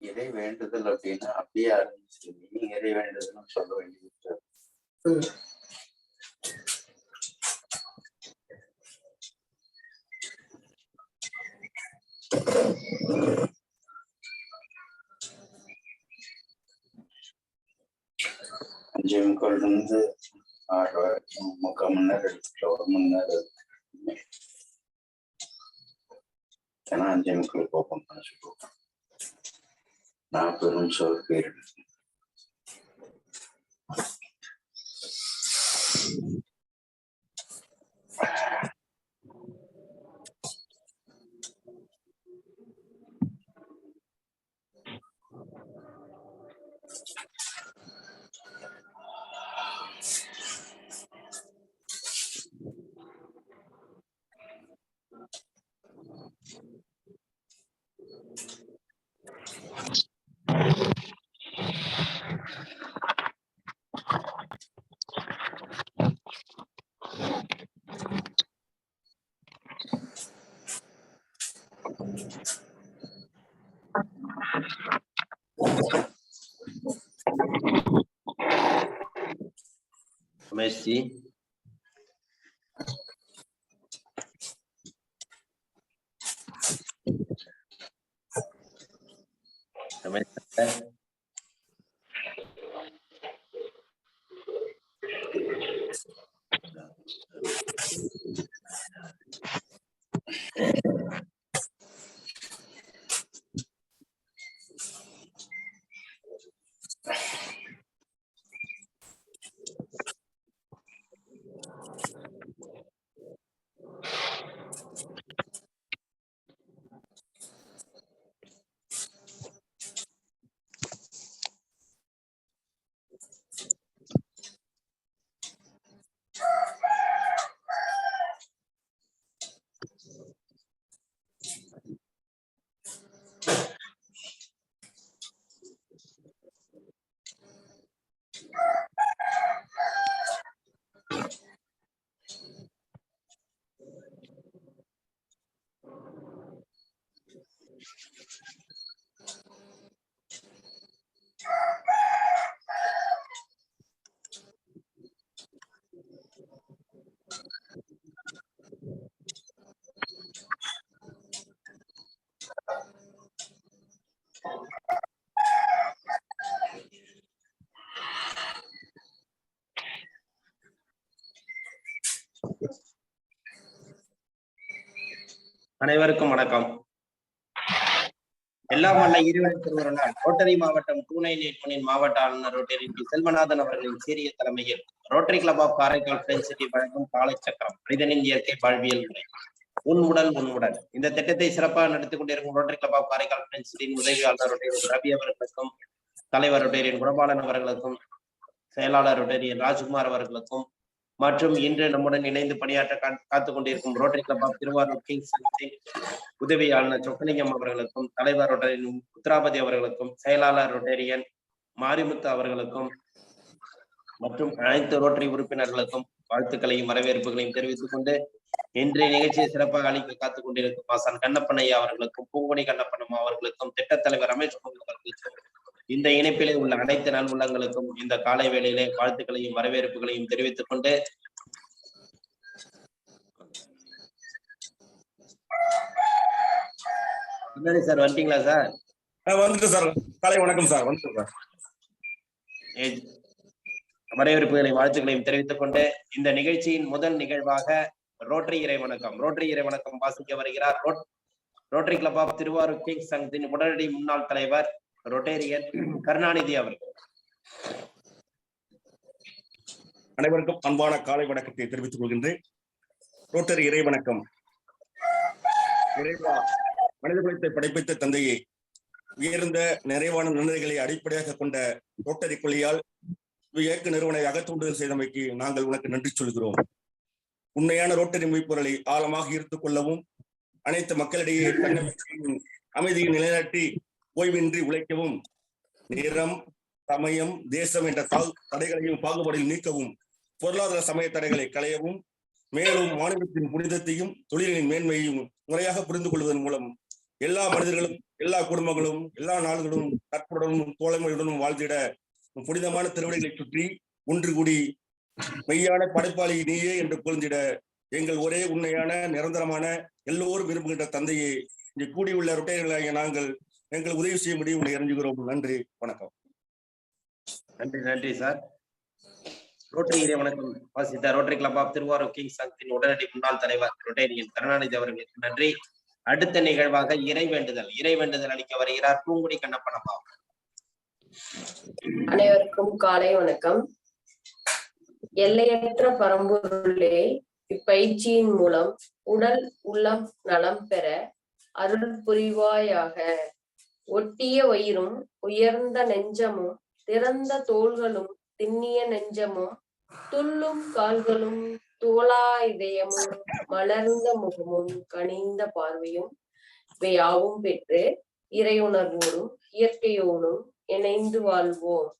இறை வேண்டுதல் அப்படின்னா அப்படியே ஆரம்பிச்சு நீங்க இறை வேண்டுதல் சொல்ல வேண்டியது. அஞ்சே முக்கால் இருந்து 6 வரைக்கும் 3/4 மணி நேரம் எடுத்துக்கலாம், 1 மணி நேரம். ஏன்னா 5 முக்கால் ஓப்பன் பண்ண சொல்லுவோம். 40 நிமிஷம் பேர் Messi. அனைவருக்கும் வணக்கம். எல்லாம் வல்ல இறைவன் திருவருளால் ரோட்டரி மாவட்டம் 2981 மாவட்ட ஆளுநர் ரோட்டரி செல்வநாதன் அவர்களின் சீரிய தலைமையில் rotary club of Karaikal friends city வழங்கும் காலை சக்கரம் மனிதனின் இயற்கை வாழ்வியல் முறை உன்முடல் உன்முடல் இந்த திட்டத்தை சிறப்பாக நடத்திக் கொண்டிருக்கும் rotary club of Karaikal friends சிட்டியின் உதவியாளர் ரோட்டரி ரவி அவர்களுக்கும், தலைவர் ரோட்டரியன் குணபாலன் அவர்களுக்கும், செயலாளர் ரோட்டரியன் ராஜ்குமார் அவர்களுக்கும் மற்றும் இன்று நம்முடன் இணைந்து பணியாற்ற காத்துக் கொண்டிருக்கும் rotary club of Thiruvarur kings உதவி ஆளுநர் சொக்கலிங்கம் அவர்களுக்கும், தலைவர் ரோட்டரியன் உத்ராபதி அவர்களுக்கும், செயலாளர் ரோட்டரியன் மாரிமுத்து அவர்களுக்கும் மற்றும் அனைத்து ரோட்டரி உறுப்பினர்களுக்கும் வாழ்த்துக்களையும் வரவேற்புகளையும் தெரிவித்துக் கொண்டு இன்றைய நிகழ்ச்சியை சிறப்பாக அளிக்க காத்துக் கொண்டிருக்கும் ஆசான் கண்ணப்பனையா அவர்களுக்கும், பூங்கொடி கண்ணப்பனம் அவர்களுக்கும், திட்டத் தலைவர் ரமேஷ் அவர்களுக்கும், இந்த இணைப்பிலே உள்ள அனைத்து நல் உள்ளங்களுக்கும் இந்த காலை வேளையிலே வாழ்த்துக்களையும் வரவேற்புகளையும் தெரிவித்துக் கொண்டு சார் வந்துட்டீங்களா சார்? வந்துட்டு சார். காலை வணக்கம் சார். வந்துட்டு சார். வரவேற்புகளை வாழ்த்துக்களையும் தெரிவித்துக் கொண்டு இந்த நிகழ்ச்சியின் முதல் நிகழ்வாக ரோட்டரி இறை வணக்கம் வாசிக்க வருகிறார் rotary club of Thiruvarur kings சங்கத்தின் உடனடி முன்னாள் தலைவர் ரோட்டரியன் கருணாநிதி அவர்கள். அனைவருக்கும் அன்பான காலை வணக்கத்தை தெரிவித்துக் கொள்கின்றேன். ரோட்டரி இறை வணக்கம். இறைவா, மனித குலத்தை படைப்பித்த தந்தையை, உயர்ந்த நிறைவான நன்மைகளை அடிப்படையாக கொண்ட ரோட்டரி கொள்கையால் இயக்க நிறுவனை அகத்தூண்டுதல் செய்தமைக்கு நாங்கள் உனக்கு நன்றி சொல்கிறோம். உண்மையான ரோட்டரி மெய்ப்பொருளை ஆழமாக ஈர்த்துக் கொள்ளவும், அனைத்து மக்களிடையே தன்னம்பிக்கையின் அமைதியை நிலைநாட்டி ஓய்வின்றி உழைக்கவும், நிறம், சமயம், தேசம் என்ற தடைகளையும் பாகுபாடில் நீக்கவும், பொருளாதார சமய தடைகளை களையவும், மேலும் மாநிலத்தின் புனிதத்தையும் தொழிலின் மேன்மையையும் முறையாக புரிந்து கொள்வதன் மூலம் எல்லா மனிதர்களும் எல்லா குடும்பங்களும் எல்லா நாடுகளும் நட்புடனும் தோழமையுடனும் வாழ்ந்திட புனிதமான திருவிடைகளை சுற்றி ஒன்று கூடி மெய்யான படைப்பாளி நீயே என்று புரிந்திட எங்கள் ஒரே உண்மையான நிரந்தரமான எல்லோரும் விரும்புகின்ற தந்தையே இங்கே கூடியுள்ள ரொட்டேரியர்களாகிய நாங்கள் எங்களுக்கு உதவி செய்ய முடியும் இறங்குகிறோம். நன்றி, வணக்கம். நன்றி நன்றி சார். ரோட்டரி வணக்கம் வாசித்த rotary club of Thiruvarur kings சங்கத்தின் உடனடி முன்னாள் தலைவர் ரொட்டேரியன் கருணாநிதி அவர்களுக்கு நன்றி. அடுத்த நிகழ்வாக இறைவேண்டுதல் அளிக்க வருகிறார் பூங்குடி கண்ணப்பனப்பா. அனைவருக்கும் காலை வணக்கம். எல்லையற்ற பரம்பொருளே, இப்பயிற்சியின் மூலம் உடல் உள்ளம் நலம் பெற அருள் புரிவாயாக. ஒட்டிய வயிறும் உயர்ந்த நெஞ்சமும் திறந்த தோள்களும் திண்ணிய நெஞ்சமும் துள்ளும் கால்களும் தோளா இதயமும் மலர்ந்த முகமும் கனிந்த பார்வையும் இவையாவும் பெற்று இறையுணர்வோடும் இயற்கையோடும் இணைந்து வாழ்வோம்.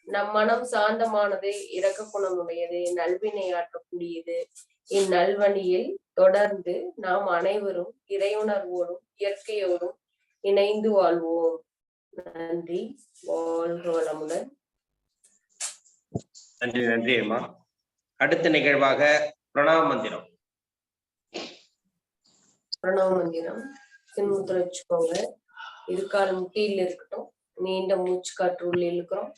நம் மனம் சாந்தமானது, இரக்க குணமுடையது, நல்வினையாற்றக்கூடியது. இந்நல்வழியில் தொடர்ந்து நாம் அனைவரும் இறையுணர்வோடும் இயற்கையோடும் இணைந்து வாழ்வோம். நன்றி, வாழ்க வளமுடன். நன்றி நன்றி அம்மா. அடுத்த நிகழ்வாக பிரணவ மந்திரம். சின்முத்திர வச்சுக்கோங்க. இருக்கால் முட்டியில் இருக்கட்டும். நீண்ட மூச்சு காற்று உள்ள இழுக்கிறோம்.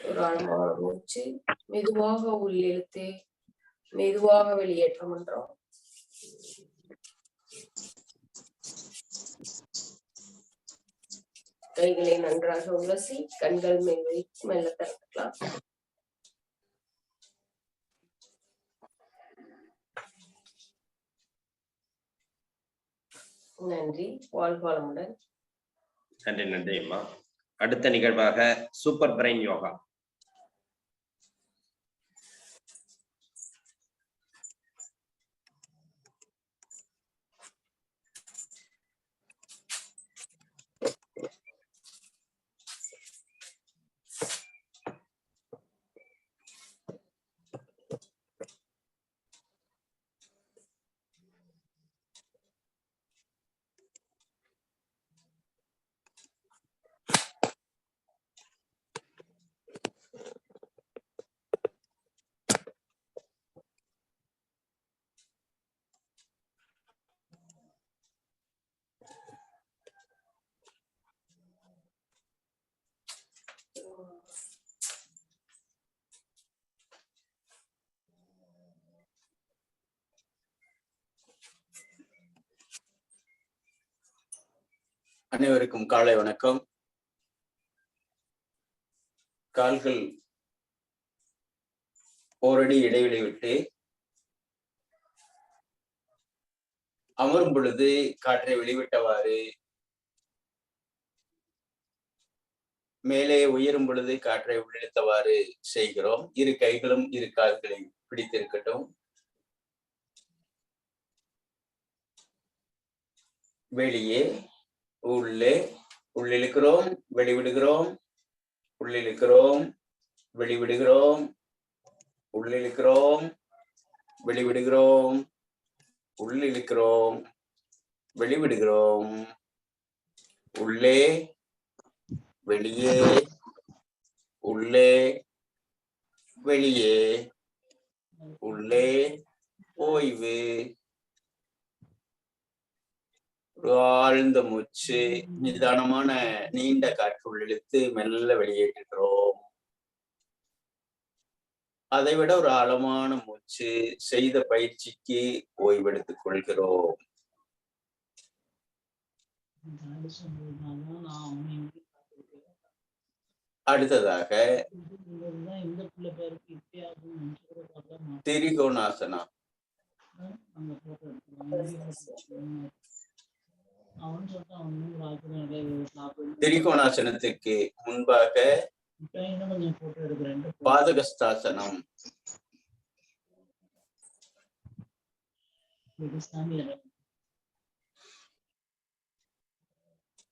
ஒரு ஆழமான மூச்சு மெதுவாக உள்ளிழுத்து மெதுவாக வெளியேற்றம் பண்றோம். கைகளை நன்றாக உலசி கண்கள் மேல் வைத்து மெல்ல திறக்கலாம். நன்றி, வாழ்க வளமுடன். நன்றி நன்றி அம்மா. அடுத்த நிகழ்வாக சூப்பர் பிரெயின் யோகா. அனைவருக்கும் காலை வணக்கம். கால்கள் ஓரடி இடைவெளி விட்டு அமரும் பொழுது காற்றை வெளிவிட்டவாறு, மேலே உயரும் பொழுது காற்றை உள்ளிழுத்தவாறு செய்கிறோம். இரு கைகளும் இரு கால்களை பிடித்திருக்கட்டும். வெளியே, உள்ளே, உள்ளிழுக்கிறோம், வெளிவிடுகிறோம், உள்ளிழுக்கிறோம், வெளிவிடுகிறோம், உள்ளிழுக்கிறோம், வெளிவிடுகிறோம், உள்ளிழுக்கிறோம், வெளிவிடுகிறோம், உள்ளே, வெளியே, உள்ளே, வெளியே, உள்ளே, ஓய்வு. ஒரு ஆழ்ந்த மூச்சு, நிதானமான நீண்ட காற்று உள்ளிழுத்து மெல்ல வெளியேற்றுகிறோம். அதைவிட ஒரு ஆழமான மூச்சு, செய்த பயிற்சிக்கு ஓய்வெடுத்துக் கொள்கிறோம். அடுத்ததாக திரிகோணாசனா. திரிகோணாசனத்துக்கு முன்பாக பாதகஸ்தாசனம்.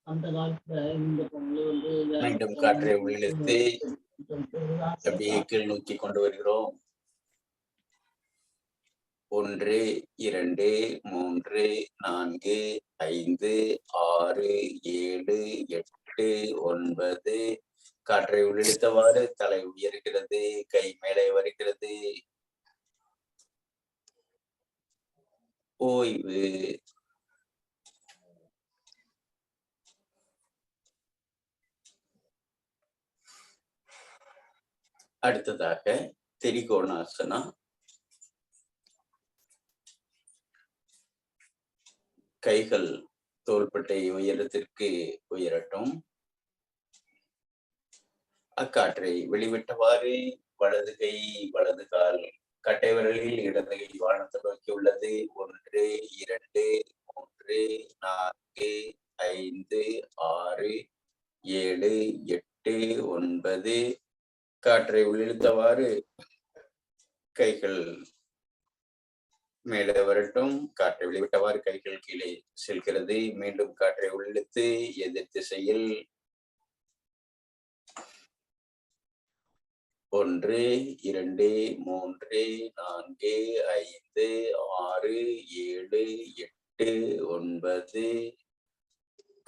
அந்த காலத்துல இந்த பொங்கல் வந்து மீண்டும் காற்றை உள்ளிழுத்து அப்படியே கீழ் நோக்கி கொண்டு வருகிறோம். 1 2 3 4 5 6 7 8 9. காற்றை உள்ளிழுத்தவாறு தலை உயர்கிறது, கை மேலே வருகிறது. ஓய்வு. அடுத்ததாக திரிகோணாசனா. கைகள் தோள்பட்டை உயரத்திற்கு உயரட்டும். அக்காற்றை வெளிவிட்டவாறு வலது கை வலது கால் கட்டை விரலில் இடது கை வானத்தை நோக்கி உள்ளது. 1 2 3 4 5 6 7 8 9. காற்றை உள்ளிழுத்தவாறு கைகள் மேலே வரட்டும். காற்றை வெளிவிட்டவாறு கைகள் கீழே செல்கிறது. மீண்டும் காற்றை உள்ளிழுத்து எதிர் திசையில் 1 2 3 4 5 6 7 8 9.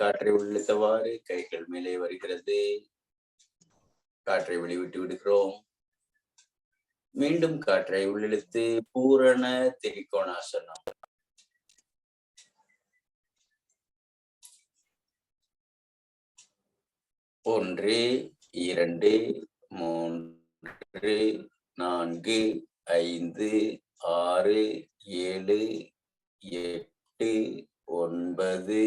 காற்றை உள்ளிழுத்தவாறு கைகள் மேலே வருகிறது. காற்றை வெளிவிட்டு விடுகிறோம். மீண்டும் காற்றை உள்ளிழுத்து பூரண திரிகோணாசனம். 1 2 3 4 5 6 7 8 9.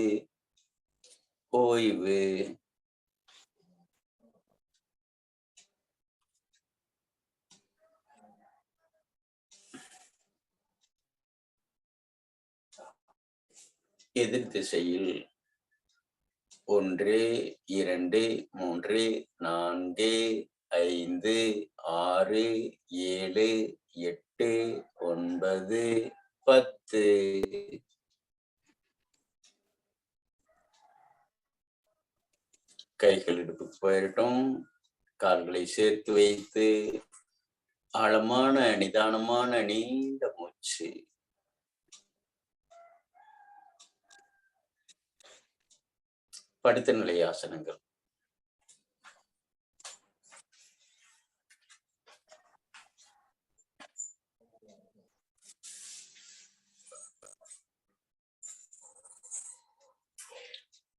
ஓய்வு. எதிர் திசையில் 1 2 3 4 5 6 7 8 9 10. கைகள் இடுப்புக்கு போயிரட்டும். கால்களை சேர்த்து வைத்து ஆழமான நிதானமான நீண்ட மூச்சு. படுத்த நிலை ஆசனங்கள்.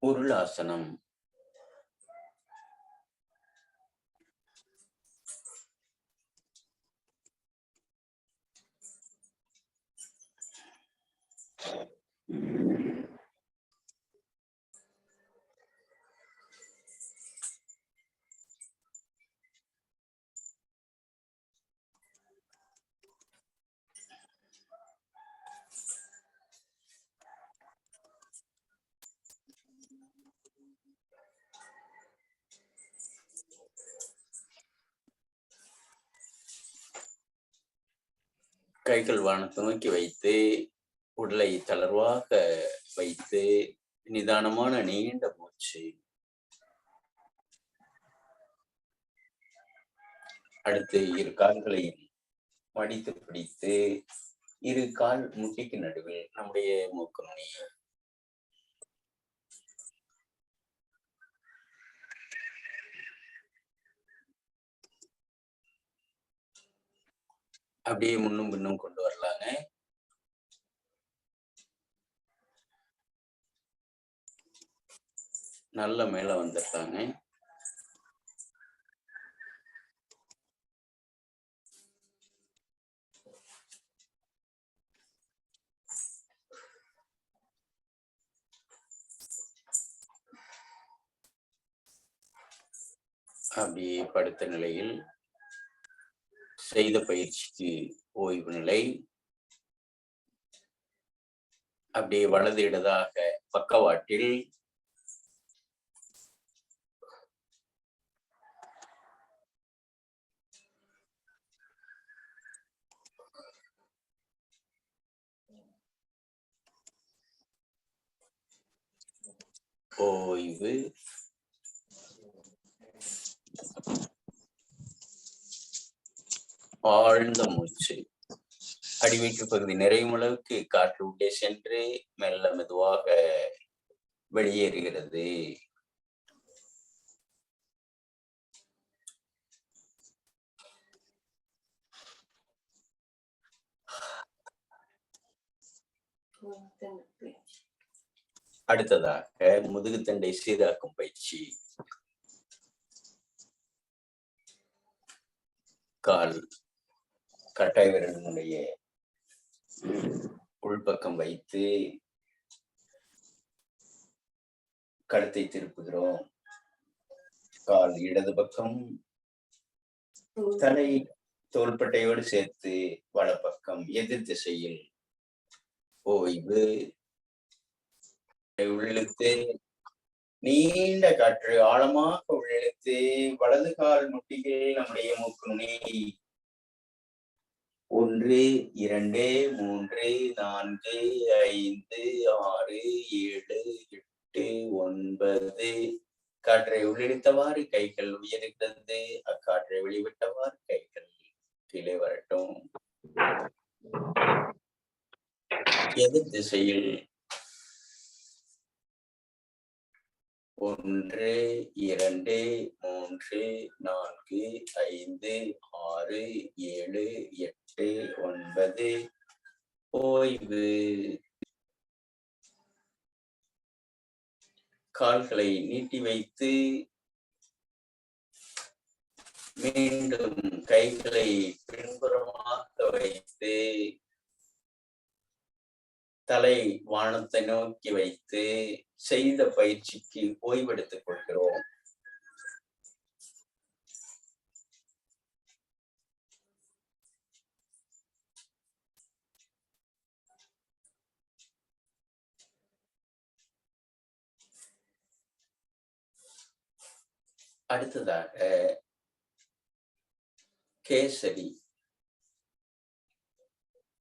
உருளாசனம். கைகள் வானத்தை நோக்கி வைத்து உடலை தளர்வாக வைத்து நிதானமான நீண்ட மூச்சு. அடுத்து இரு கால்களையும் மடித்து பிடித்து இரு கால் முட்டிக்கு நடுவில் நம்முடைய மூக்கு நுனி. அப்படியே முன்னும் பின்னும் கொண்டு வரலாங்க. நல்ல மேல வந்துட்டாங்க. அப்படியே படுத்த நிலையில் செய்த பயிற்சிக்கு ஓய்வு நிலை. அப்படியே வலது இடதாக பக்கவாட்டில் ஓய்வு. ஆழ்ந்த மூச்சு. அடிவயிற்று பகுதி நிறையும் அளவுக்கு காற்று உள்ளே சென்று மெல்ல மெதுவாக வெளியேறுகிறது. அடுத்ததாக முதுகுத்தண்டை சீராக்கும் பயிற்சி. கால் கட்டை விரலினுடைய உள்பக்கம் வைத்து கழுத்தை திருப்புகிறோம். கால் இடது பக்கம், தலை தோள்பட்டையோடு சேர்த்து வலப்பக்கம் எதிர் திசையில். ஓய்வு. உள்ளிழுத்து நீண்ட காற்று ஆழமாக உள்ளிழுத்து வலது கால் முட்டிகள் நம்முடைய மூக்கு நுனி. 1 2 3 4 5 6 7 8 9. காற்றை உள்ளிழுத்தவாறு கைகள் உயர்கிறது. அக்காற்றை வெளிவிட்டவாறு கைகள் கீழே வரட்டும். எதிர் திசையில் 1 2 3 4 5 6 7 8 9. ஓய்வு. கால்களை நீட்டி வைத்து மீண்டும் கைகளை பின்புறமாக வைத்து தலை வானத்தை நோக்கி வைத்து செய்த பயிற்சிக்கு ஓய்வெடுத்துக் கொள்கிறோம். அடுத்ததாக கேசரி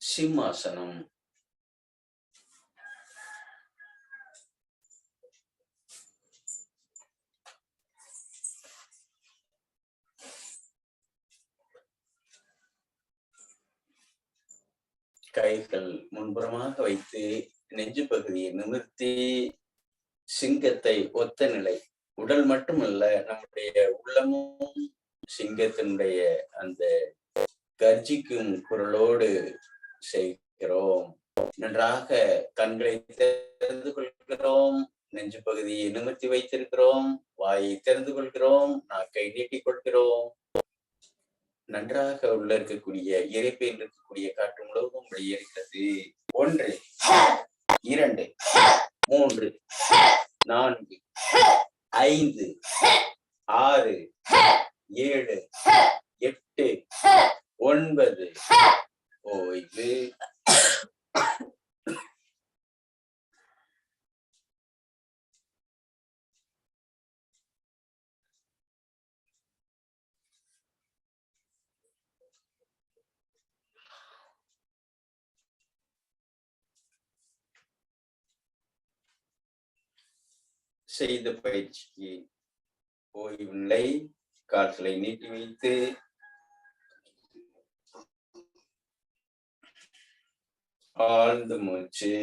சிம்மாசனம். கைகள் முன்புறமாக வைத்து நெஞ்சு பகுதியை நிமிர்த்தி சிங்கத்தை ஒத்த நிலை. உடல் மட்டுமல்ல, நம்முடைய உள்ளமும் சிங்கத்தினுடைய அந்த கர்ஜிக்கும் குரலோடு செய்கிறோம். நன்றாக கண்களை திறந்து கொள்கிறோம். நெஞ்சு பகுதியை நிமிர்த்தி வைத்திருக்கிறோம். வாயை திறந்து கொள்கிறோம். நாக்கை நீட்டிக் கொள்கிறோம். நன்றாக உள்ள இருக்கக்கூடிய இறைப்பையில் இருக்கக்கூடிய காற்று முழுவதும் வெளியேறுகிறது. 1 2 3 4 5 6 7 8 9. ஓய்வு. செய்த பயிற்சிக்கு ஓய்வில்லை. கால்களை நீட்டி வைத்து ஆழ்ந்த மூச்சு.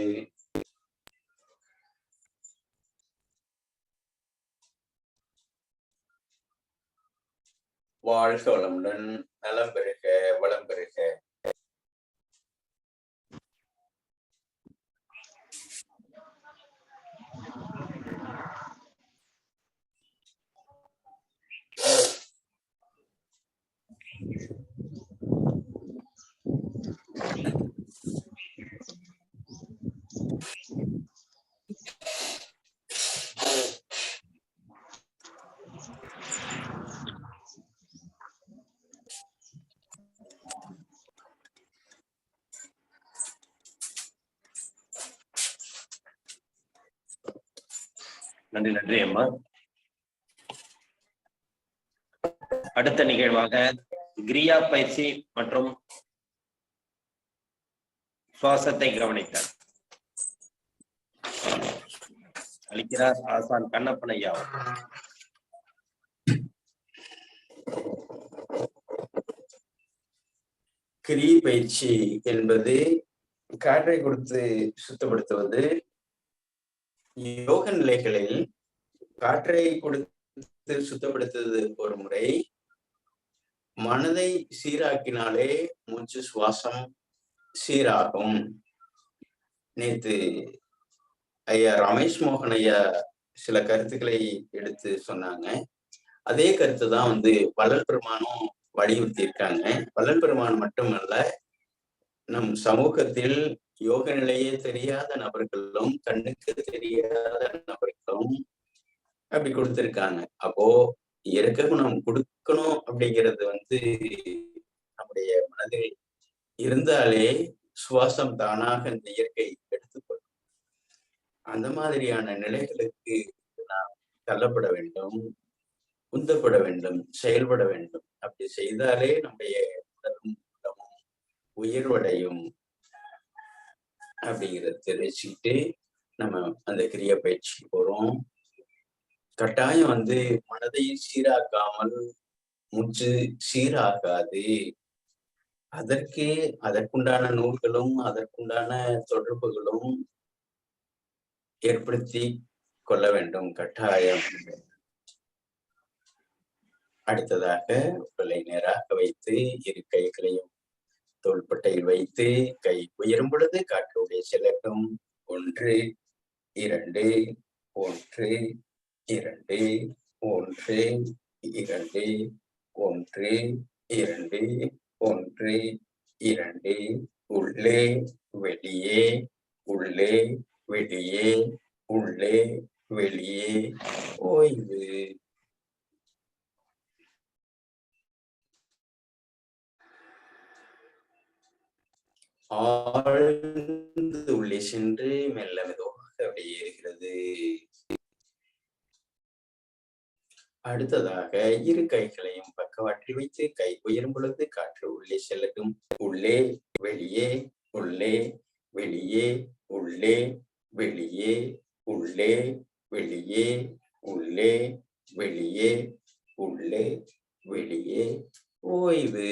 வாழ்க வளமுடன், நலம் பெறுக, வளம் பெறுக. நன்றி நன்றி அம்மா. அடுத்த நிகழ்வாக கிரியா பயிற்சி மற்றும் சுவாசத்தை கவனித்தார் அளிக்கிறார் ஆசான் கண்ணப்பன் ஐயா. கிரி பயிற்சி என்பது காற்றை கொடுத்து சுத்தப்படுத்துவது. யோக நிலைகளில் காற்றை கொடுத்து சுத்தப்படுத்துவது ஒரு முறை. மனதை சீராக்கினாலே மூச்சு சுவாசம் சீராகும். நேற்று ஐயா ரமேஷ் மோகன் ஐயா சில கருத்துக்களை எடுத்து சொன்னாங்க. அதே கருத்து தான் வள்ளல் பெருமானும் வலியுறுத்தி இருக்காங்க. வள்ளல் பெருமான் மட்டுமல்ல, நம் சமூகத்தில் யோக நிலையே தெரியாத நபர்களும் கண்ணுக்கு தெரியாத நபர்களும் அப்படி கொடுத்திருக்காங்க. அப்போ இயற்கை குணம் கொடுக்கணும் அப்படிங்கிறது நம்முடைய மனதில் இருந்தாலே சுவாசம் தானாக இந்த இயற்கை எடுத்துக்கொள்ளும். அந்த மாதிரியான நிலைகளுக்கு நாம் தள்ளப்பட வேண்டும், உந்தப்பட வேண்டும், செயல்பட வேண்டும். அப்படி செய்தாலே நம்முடைய உடலும் உள்ளமும் உயர்வடையும் அப்படிங்கிறத தெரிவிச்சுக்கிட்டு நம்ம அந்த கிரிய பயிற்சிக்கு போறோம். கட்டாயம் மனதை சீராக்காமல் மூச்சு சீராகாது. அதற்குண்டான நூல்களும் அதற்குண்டான தொடர்புகளும் ஏற்படுத்தி கொள்ள வேண்டும் கட்டாயம். அடுத்ததாக உடலை நேராக வைத்து இரு கைகளையும் தோள்பட்டையில் வைத்து கை உயரும் பொழுது காற்றுடைய செல்லட்டும். 1 2 1 2 1 2 1 2 1 2 உள்ளே வெளியே உள்ளே வெளியே உள்ளே வெளியே. ஓய்வு. ஆழ்ந்து உள்ளே சென்று மெல்ல மெதுவாக அப்படியே ஏறுகிறது. அடுத்ததாக இரு கைகளையும் பக்கவாற்றி வைத்து கை உயரும் பொழுது காற்று உள்ளே செல்லட்டும். உள்ளே வெளியே உள்ளே வெளியே உள்ளே வெளியே உள்ளே வெளியே உள்ளே வெளியே உள்ளே வெளியே. ஓய்வு.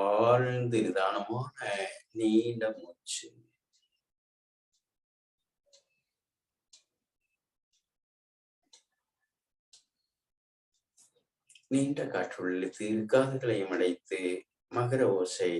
ஆழ்ந்து நிதானமான நீண்ட மூச்சு. நீண்ட காற்றுள்ளித்து காதுகளையும் அடைத்து மகர ஓசை.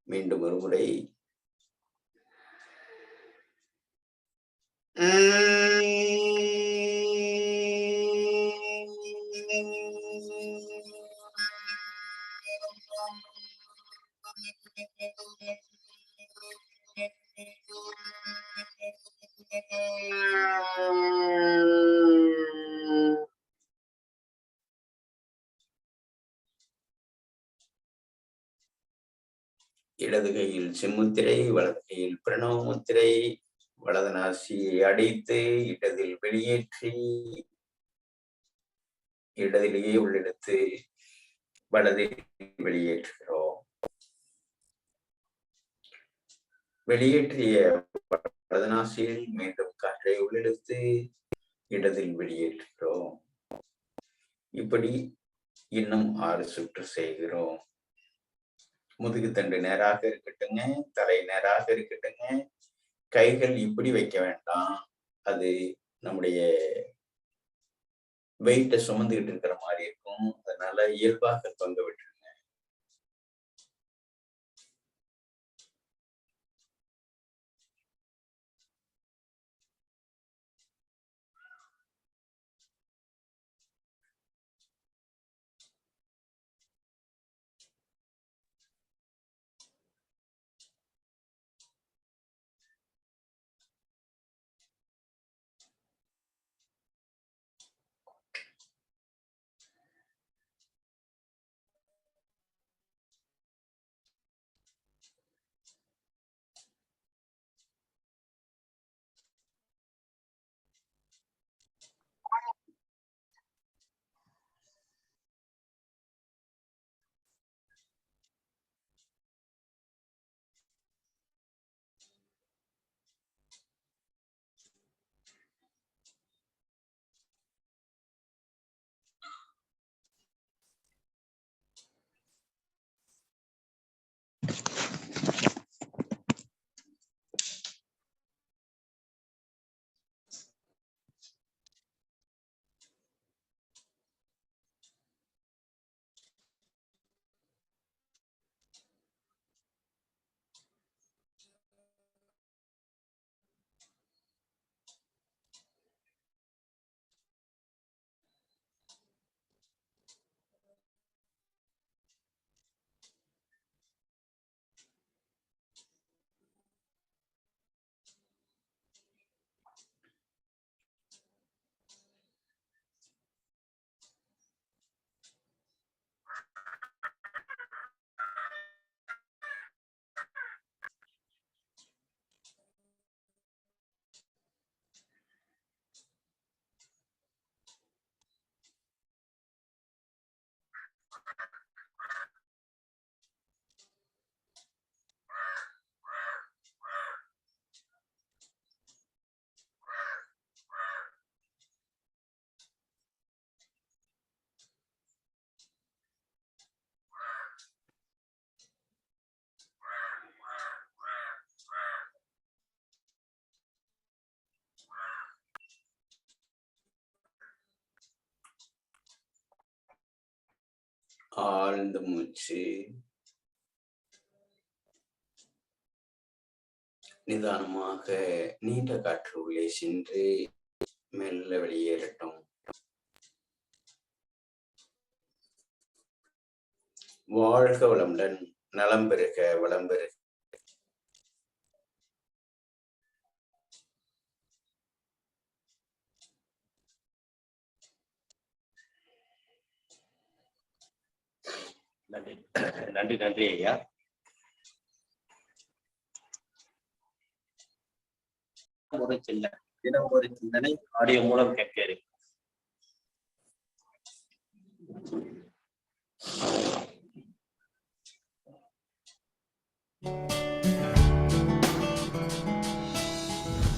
மீண்டும் ஒரு முறை. இடது கையில் செம்முத்திரை, வலது கையில் பிரணவ முத்திரை. வலது நாசியை அடைத்து இடதில் வெளியேற்றி இடதிலேயே உள்ளெடுத்து வலதில் வெளியேற்றுகிறோம். வெளியேற்றிய வலது நாசியில் மீண்டும் காற்றை உள்ளெடுத்து இடதில் வெளியேற்றுகிறோம். இப்படி இன்னும் 6 சுற்று செய்கிறோம். முதுகுத்தண்டு நேராக இருக்கட்டுங்க, தலை நேராக இருக்கட்டுங்க. கைகள் இப்படி வைக்க வேண்டாம், அது நம்முடைய வெயிட்டை சுமந்துகிட்டு இருக்கிற மாதிரி இருக்கும். அதனால இயல்பாக தொங்க விட்டுருங்க. ஆழ்ந்த மூச்சு. நிதானமாக நீண்ட காற்று உள்ளே சென்று மெல்ல வெளியேறட்டும். வாழ்க வளமுடன், நலம் பெறுக, வளம் பெறுக. நன்றி நன்றி நன்றி ஐயா. ஒரு சின்ன தினம் ஒரு சிந்தனை ஆடியோ மூலம் கேட்க இருக்கு.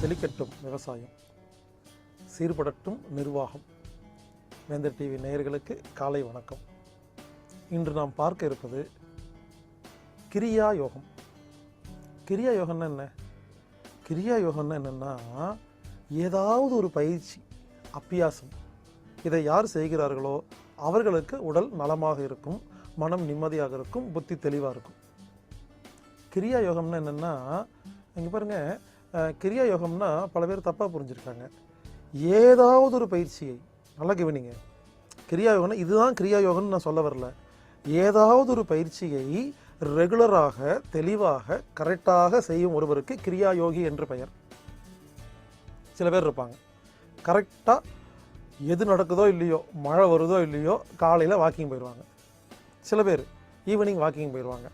செழிக்கட்டும் விவசாயம், சீர்படட்டும் நிர்வாகம். வேந்தர் டிவி நேயர்களுக்கு காலை வணக்கம். இன்று நாம் பார்க்க இருப்பது கிரியா யோகம். கிரியா யோகம்னா என்ன? கிரியா யோகம்னா என்னென்னா, ஏதாவது ஒரு பயிற்சி, அபியாசம், இதை யார் செய்கிறார்களோ அவர்களுக்கு உடல் நலமாக இருக்கும், மனம் நிம்மதியாக இருக்கும், புத்தி தெளிவாக இருக்கும். கிரியா யோகம்னா என்னென்னா, இங்கே பாருங்கள், கிரியா யோகம்னா பல பேர் தப்பாக புரிஞ்சுருக்காங்க. ஏதாவது ஒரு பயிற்சியை, நல்லா கவனிங்க, கிரியா யோகம்னா இதுதான் கிரியா யோகம்னு நான் சொல்ல வரல. ஏதாவது ஒரு பயிற்சியை ரெகுலராக, தெளிவாக, கரெக்டாக செய்யும் ஒருவருக்கு கிரியா யோகி என்று பெயர். சில பேர் இருப்பாங்க, கரெக்டாக எது நடக்குதோ இல்லையோ, மழை வருதோ இல்லையோ, காலையில் வாக்கிங் போயிடுவாங்க. சில பேர் ஈவினிங் வாக்கிங் போயிடுவாங்க.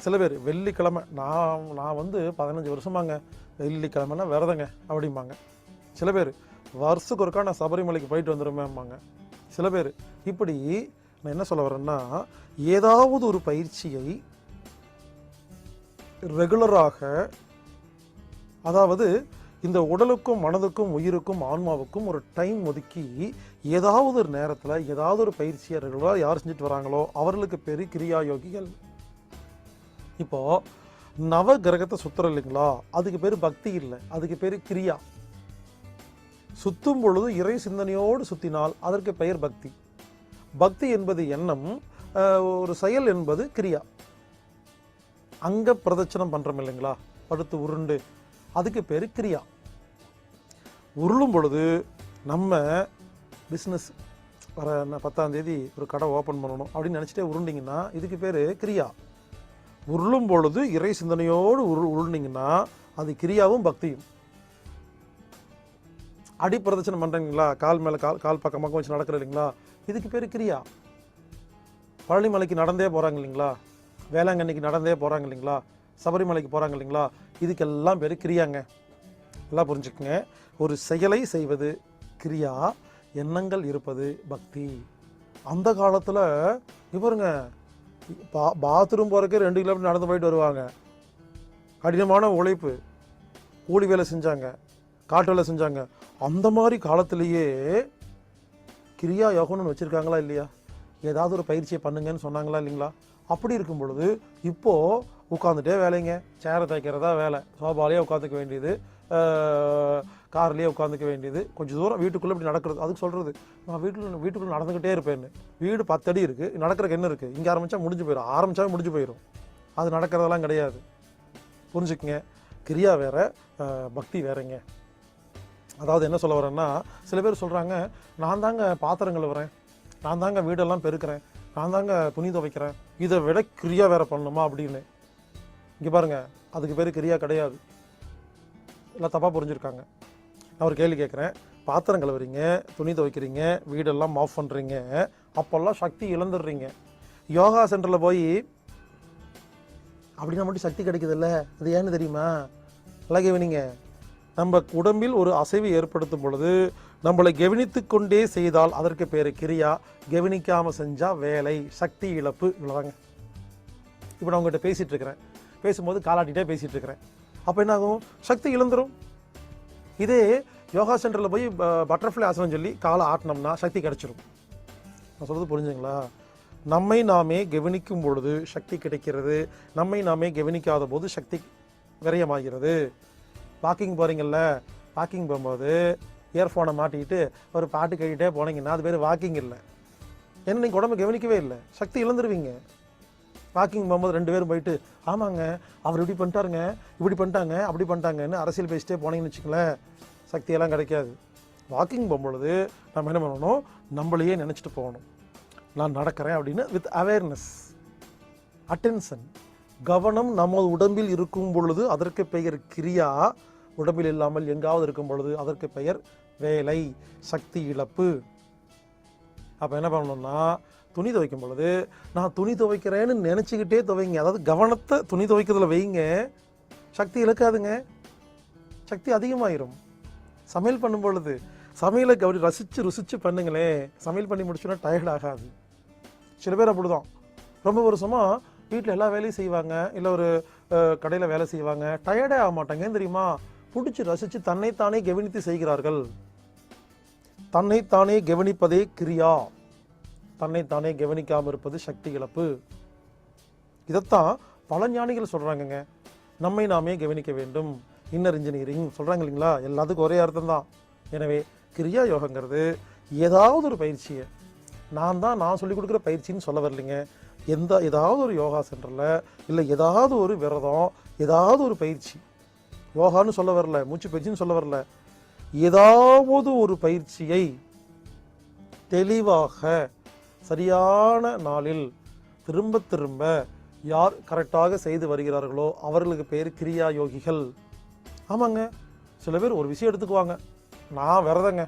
சில பேர் வெள்ளிக்கிழமை நான் வந்து 15 வருஷமாங்க வெள்ளிக்கிழமைனா விரதங்க அப்படிம்பாங்க. சில பேர் வருஷத்துக்கு ஒருக்கா நான் சபரிமலைக்கு போயிட்டு வந்துடுமேம்பாங்க. சில பேர் இப்படி. நான் என்ன சொல்ல வரேன்னா, ஏதாவது ஒரு பயிற்சியை ரெகுலராக, அதாவது இந்த உடலுக்கும் மனதுக்கும் உயிருக்கும் ஆன்மாவுக்கும் ஒரு டைம் ஒதுக்கி ஏதாவது ஒரு நேரத்தில் ஏதாவது ஒரு பயிற்சியை ரெகுலராக யார் செஞ்சுட்டு வராங்களோ அவர்களுக்கு பேர் கிரியா யோகிகள். இப்போ நவ கிரகத்தை சுத்துறோம் இல்லைங்களா, அதுக்கு பேர் பக்தி இல்லை, அதுக்கு பேர் கிரியா. சுத்தும் பொழுது இறை சிந்தனையோடு சுத்தினால் அதற்கு பெயர் பக்தி. பக்தி என்பது எண்ணம், ஒரு செயல் என்பது கிரியா. அங்க பிரதட்சணம் பண்றோம் இல்லைங்களா, படுத்து உருண்டு, அதுக்கு பேர் கிரியா. உருளும் பொழுது நம்ம பிஸ்னஸ் வர 10ஆம் தேதி ஒரு கடை ஓப்பன் பண்ணணும் அப்படின்னு நினச்சிட்டே உருண்டிங்கன்னா இதுக்கு பேர் கிரியா. உருளும் பொழுது இறை சிந்தனையோடு உருண்டிங்கன்னா அது கிரியாவும் பக்தியும். அடி பிரதட்சணம் பண்ணுறீங்களா, கால் மேலே கால் பக்கமாக வச்சு நடக்கிற இல்லைங்களா, இதுக்கு பேர் கிரியா. பழனிமலைக்கு நடந்தே போகிறாங்க இல்லைங்களா, வேளாங்கண்ணிக்கு நடந்தே போகிறாங்க இல்லைங்களா, சபரிமலைக்கு போகிறாங்க இல்லைங்களா, இதுக்கெல்லாம் பேர் கிரியாங்க. எல்லாம் புரிஞ்சுக்குங்க. ஒரு செயலை செய்வது கிரியா, எண்ணங்கள் இருப்பது பக்தி. அந்த காலத்தில் இவருங்க பாத்ரூம் போகிறக்கே 2 கிலோமீட்டர் நடந்து போயிட்டு வருவாங்க. கடினமான உழைப்பு, கூலி வேலை செஞ்சாங்க, காட்டு வேலை செஞ்சாங்க. அந்த மாதிரி காலத்திலேயே கிரியா யோகம்னு வச்சுருக்காங்களா இல்லையா, ஏதாவது ஒரு பயிற்சியை பண்ணுங்கன்னு சொன்னாங்களா இல்லைங்களா. அப்படி இருக்கும் பொழுது இப்போது உட்காந்துட்டே வேலைங்க, சேரை தைக்கிறதா வேலை, சோபாலேயே உட்காந்துக்க வேண்டியது, கார்லேயே உட்காந்துக்க வேண்டியது, கொஞ்சம் தூரம் வீட்டுக்குள்ளே இப்படி நடக்கிறது. அதுக்கு சொல்கிறது நான் வீட்டுக்குள்ளே நடந்துக்கிட்டே இருப்பேன்னு. வீடு 10 அடி இருக்குது, நடக்கிறக்கு என்ன இருக்குது, இங்கே ஆரம்பித்தா முடிஞ்சு போயிடும், ஆரம்பித்தாவே முடிஞ்சு போயிடும். அது நடக்கிறதெல்லாம் கிடையாது. புரிஞ்சுக்குங்க. கிரியா வேற, பக்தி வேறங்க. அதாவது என்ன சொல்ல வரேன்னா, சில பேர் சொல்கிறாங்க நான் தாங்க பாத்திரங்கள் வரேன், நான் தாங்க வீடெல்லாம் பெருக்கிறேன், நான் தாங்க துணி துவைக்கிறேன், இதை விட கிரியா வேற பண்ணணுமா அப்படின்னு. இங்கே பாருங்கள், அதுக்கு பேர் கிரியா கிடையாது. எல்லாம் தப்பாக புரிஞ்சுருக்காங்க. நான் ஒரு கேள்வி கேட்குறேன். பாத்திரம் கழுவுறீங்க, துணி துவைக்கிறீங்க, வீடெல்லாம் ஆஃப் பண்ணுறீங்க, அப்போல்லாம் சக்தி இழந்துடுறீங்க. யோகா சென்டரில் போய் அப்படின்னா மட்டும் சக்தி கிடைக்குதில்ல, அது ஏன்னு தெரியுமா? நல்லா கவனிங்க. நம்ம உடம்பில் ஒரு அசைவு ஏற்படுத்தும் பொழுது நம்மளை கவனித்து கொண்டே செய்தால் அதற்கு பேர் கிரியா. கவனிக்காமல் செஞ்சால் வேலை, சக்தி இழப்பு. இவ்வளோதாங்க. இப்போ நான் உங்கள்கிட்ட பேசிகிட்டு இருக்கிறேன், பேசும்போது காலாட்டிகிட்டே பேசிகிட்டு இருக்கிறேன், அப்போ என்ன ஆகும்? சக்தி இழந்துடும். இதே யோகா சென்டரில் போய் பட்டர்ஃப்ளை ஆசனம் சொல்லி காலை ஆட்டினோம்னா சக்தி கிடச்சிரும். நான் சொல்கிறது புரிஞ்சுங்களா? நம்மை நாமே கவனிக்கும் பொழுது சக்தி கிடைக்கிறது, நம்மை நாமே கவனிக்காத போது சக்தி விரயமாகிறது. வாக்கிங் போகிறீங்கல்ல, வாக்கிங் போகும்போது இயர்ஃபோனை மாட்டிக்கிட்டு ஒரு பாட்டு கேட்டுகிட்டே போனீங்கன்னா அது பேர் வாக்கிங் இல்லை. ஏன்னா நீங்கள் உடம்பை கவனிக்கவே இல்லை, சக்தி இழந்துருவீங்க. வாக்கிங் போகும்போது 2 பேரும் போயிட்டு ஆமாங்க அவர் இப்படி பண்ணிட்டாருங்க, இப்படி பண்ணிட்டாங்க, அப்படி பண்ணிட்டாங்கன்னு அரசியல் பேசிட்டே போனீங்கன்னு வச்சுக்கங்களேன், சக்தியெல்லாம் கிடைக்காது. வாக்கிங் போகும்பொழுது நம்ம என்ன பண்ணணும், நம்மளையே நினச்சிட்டு போகணும். நான் நடக்கிறேன் அப்படின்னு வித் அவேர்னஸ், அட்டென்ஷன், கவனம் நமது உடம்பில் இருக்கும் பொழுது அதற்கு பெயர் கிரியா. உடம்பில் இல்லாமல் எங்காவது இருக்கும் பொழுது அதற்கு பெயர் வேலை, சக்தி இழப்பு. அப்போ என்ன பண்ணணும்னா, துணி துவைக்கும் பொழுது நான் துணி துவைக்கிறேன்னு நினச்சிக்கிட்டே துவைங்க. அதாவது கவனத்தை துணி துவைக்கிறதுல வைங்க, சக்தி இழக்காதுங்க, சக்தி அதிகமாயிரும். சமையல் பண்ணும் பொழுது சமையலை அப்படி ருசிச்சு பண்ணுங்களேன், சமையல் பண்ணி முடிச்சோன்னா டயர்ட் ஆகாது. சில பேர் அப்படிதான் ரொம்ப வருஷமாக வீட்டில் எல்லா வேலையும் செய்வாங்க, இல்லை ஒரு கடையில் வேலை செய்வாங்க, டயர்டே ஆக மாட்டாங்க. ஏன் தெரியுமா? பிடிச்சி ரசித்து தன்னைத்தானே கவனித்து செய்கிறார்கள். தன்னைத்தானே கவனிப்பதே கிரியா, தன்னைத்தானே கவனிக்காமல் இருப்பது சக்தி இழப்பு. இதைத்தான் பல ஞானிகள் சொல்கிறாங்கங்க. நம்மை நாமே கவனிக்க வேண்டும், இன்னர் இன்ஜினியரிங் சொல்கிறாங்க இல்லைங்களா, எல்லாத்துக்கும் ஒரே அர்த்தம் தான். எனவே கிரியா யோகங்கிறது ஏதாவது ஒரு பயிற்சியை, நான் சொல்லிக் கொடுக்குற பயிற்சின்னு சொல்ல வரலைங்க. ஏதாவது ஒரு யோகா சென்டரில், இல்லை ஏதாவது ஒரு விரதம், ஏதாவது ஒரு பயிற்சி, யோகான்னு சொல்ல வரல, மூச்சு பயிற்சின்னு சொல்ல வரல, ஏதாவது ஒரு பயிற்சியை தெளிவாக சரியான நாளில் திரும்ப திரும்ப யார் கரெக்டாக செய்து வருகிறார்களோ அவர்களுக்கு பேர் கிரியா யோகிகள். ஆமாங்க. சில பேர் ஒரு விஷயம் எடுத்துக்குவாங்க, நான் விரதங்க,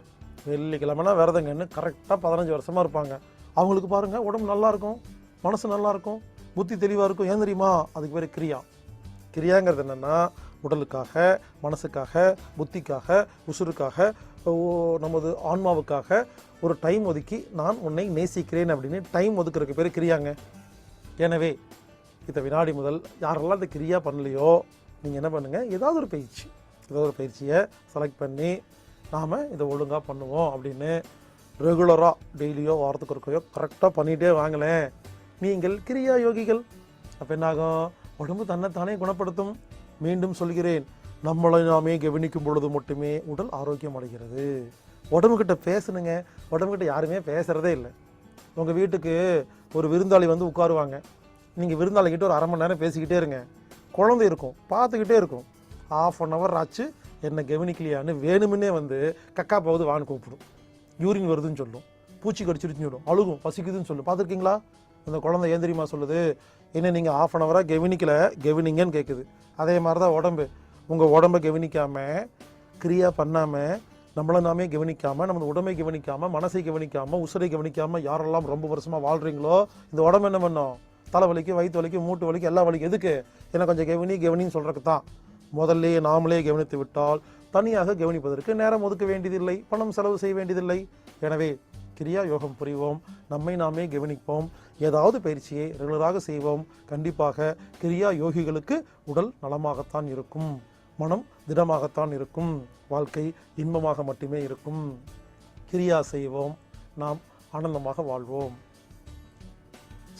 வெள்ளிக்கிழமைனா விரதங்கன்னு கரெக்டாக 15 வருஷமாக இருப்பாங்க. அவங்களுக்கு பாருங்கள் உடம்பு நல்லாயிருக்கும், மனசு நல்லாயிருக்கும், புத்தி தெளிவாக இருக்கும். ஏன் தெரியுமா? அதுக்கு பேர் கிரியா. கிரியாங்கிறது என்னென்னா உடலுக்காக, மனசுக்காக, புத்திக்காக, உசுருக்காக, நமது ஆன்மாவுக்காக ஒரு டைம் ஒதுக்கி நான் உன்னை நேசிக்கிறேன் அப்படின்னு டைம் ஒதுக்குறதுக்கு பேர் கிரியாங்க. எனவே இந்த வினாடி முதல் யாரெல்லாம் இந்த கிரியா பண்ணலையோ நீங்கள் என்ன பண்ணுங்கள், ஏதாவது ஒரு பயிற்சியை செலக்ட் பண்ணி நாம் இதை ஒழுங்காக பண்ணுவோம் அப்படின்னு ரெகுலராக டெய்லியோ வாரத்துக்கு ஒருக்கையோ கரெக்டாக பண்ணிகிட்டே வாங்களேன். நீங்கள் கிரியா யோகிகள். அப்போ என்னாகும்? உடம்பு தன்னைத்தானே குணப்படுத்தும். மீண்டும் சொல்கிறேன், நம்மளை நாமே கவனிக்கும் பொழுது மட்டுமே உடல் ஆரோக்கியம் அடைகிறது. உடம்புக்கிட்ட பேசணுங்க. உடம்புக்கிட்ட யாருமே பேசுகிறதே இல்லை. உங்கள் வீட்டுக்கு ஒரு விருந்தாளி வந்து உட்காருவாங்க. நீங்கள் விருந்தாளிக்கிட்ட ஒரு 1/2 மணி நேரம் பேசிக்கிட்டே இருங்க. குழந்தை இருக்கும், பார்த்துக்கிட்டே இருக்கும். 1/2 hour ஆச்சு என்னை கவனிக்கலையான்னு வேணுமுன்னே வந்து கக்கா போகுது வான்னு கூப்பிடும், யூரின் வருதுன்னு சொல்லும், பூச்சி கடிச்சிருச்சுன்னு சொல்லும், அழுகும், பசிக்குதுன்னு சொல்லும். பார்த்துருக்கீங்களா? அந்த குழந்தை ஏன் தெரியுமா சொல்லுது? என்ன நீங்கள் 1/2 hour கவனிக்கலை, கவனிங்கன்னு கேட்குது. அதே மாதிரி தான் உடம்பு. உங்கள் உடம்பை கவனிக்காமல், கிரியா பண்ணாமல், நம்மளை நாமே கவனிக்காமல், நம்ம உடம்பை கவனிக்காமல், மனசை கவனிக்காமல், உசுரை கவனிக்காமல் யாரெல்லாம் ரொம்ப வருஷமாக வாழ்கிறீங்களோ இந்த உடம்பு என்ன பண்ணும்? தலை வலிக்கு, வயிற்று வலிக்கு, மூட்டு வலிக்கு, எல்லா வலிக்கும். எதுக்கு? ஏன்னா கொஞ்சம் கவனின்னு சொல்கிறதுக்கு தான். முதல்ல நாமளே கவனித்து விட்டால் தனியாக கவனிப்பதற்கு நேரம் ஒதுக்க வேண்டியதில்லை, பணம் செலவு செய்ய வேண்டியதில்லை. எனவே கிரியா யோகம் புரிவோம், நம்மை நாமே கவனிப்போம், ஏதாவது பயிற்சியை ரெகுலராக செய்வோம். கண்டிப்பாக கிரியா யோகிகளுக்கு உடல் நலமாகத்தான் இருக்கும், மனம் திடமாகத்தான் இருக்கும், வாழ்க்கை இன்பமாக மட்டுமே இருக்கும். கிரியா செய்வோம், நாம் ஆனந்தமாக வாழ்வோம்.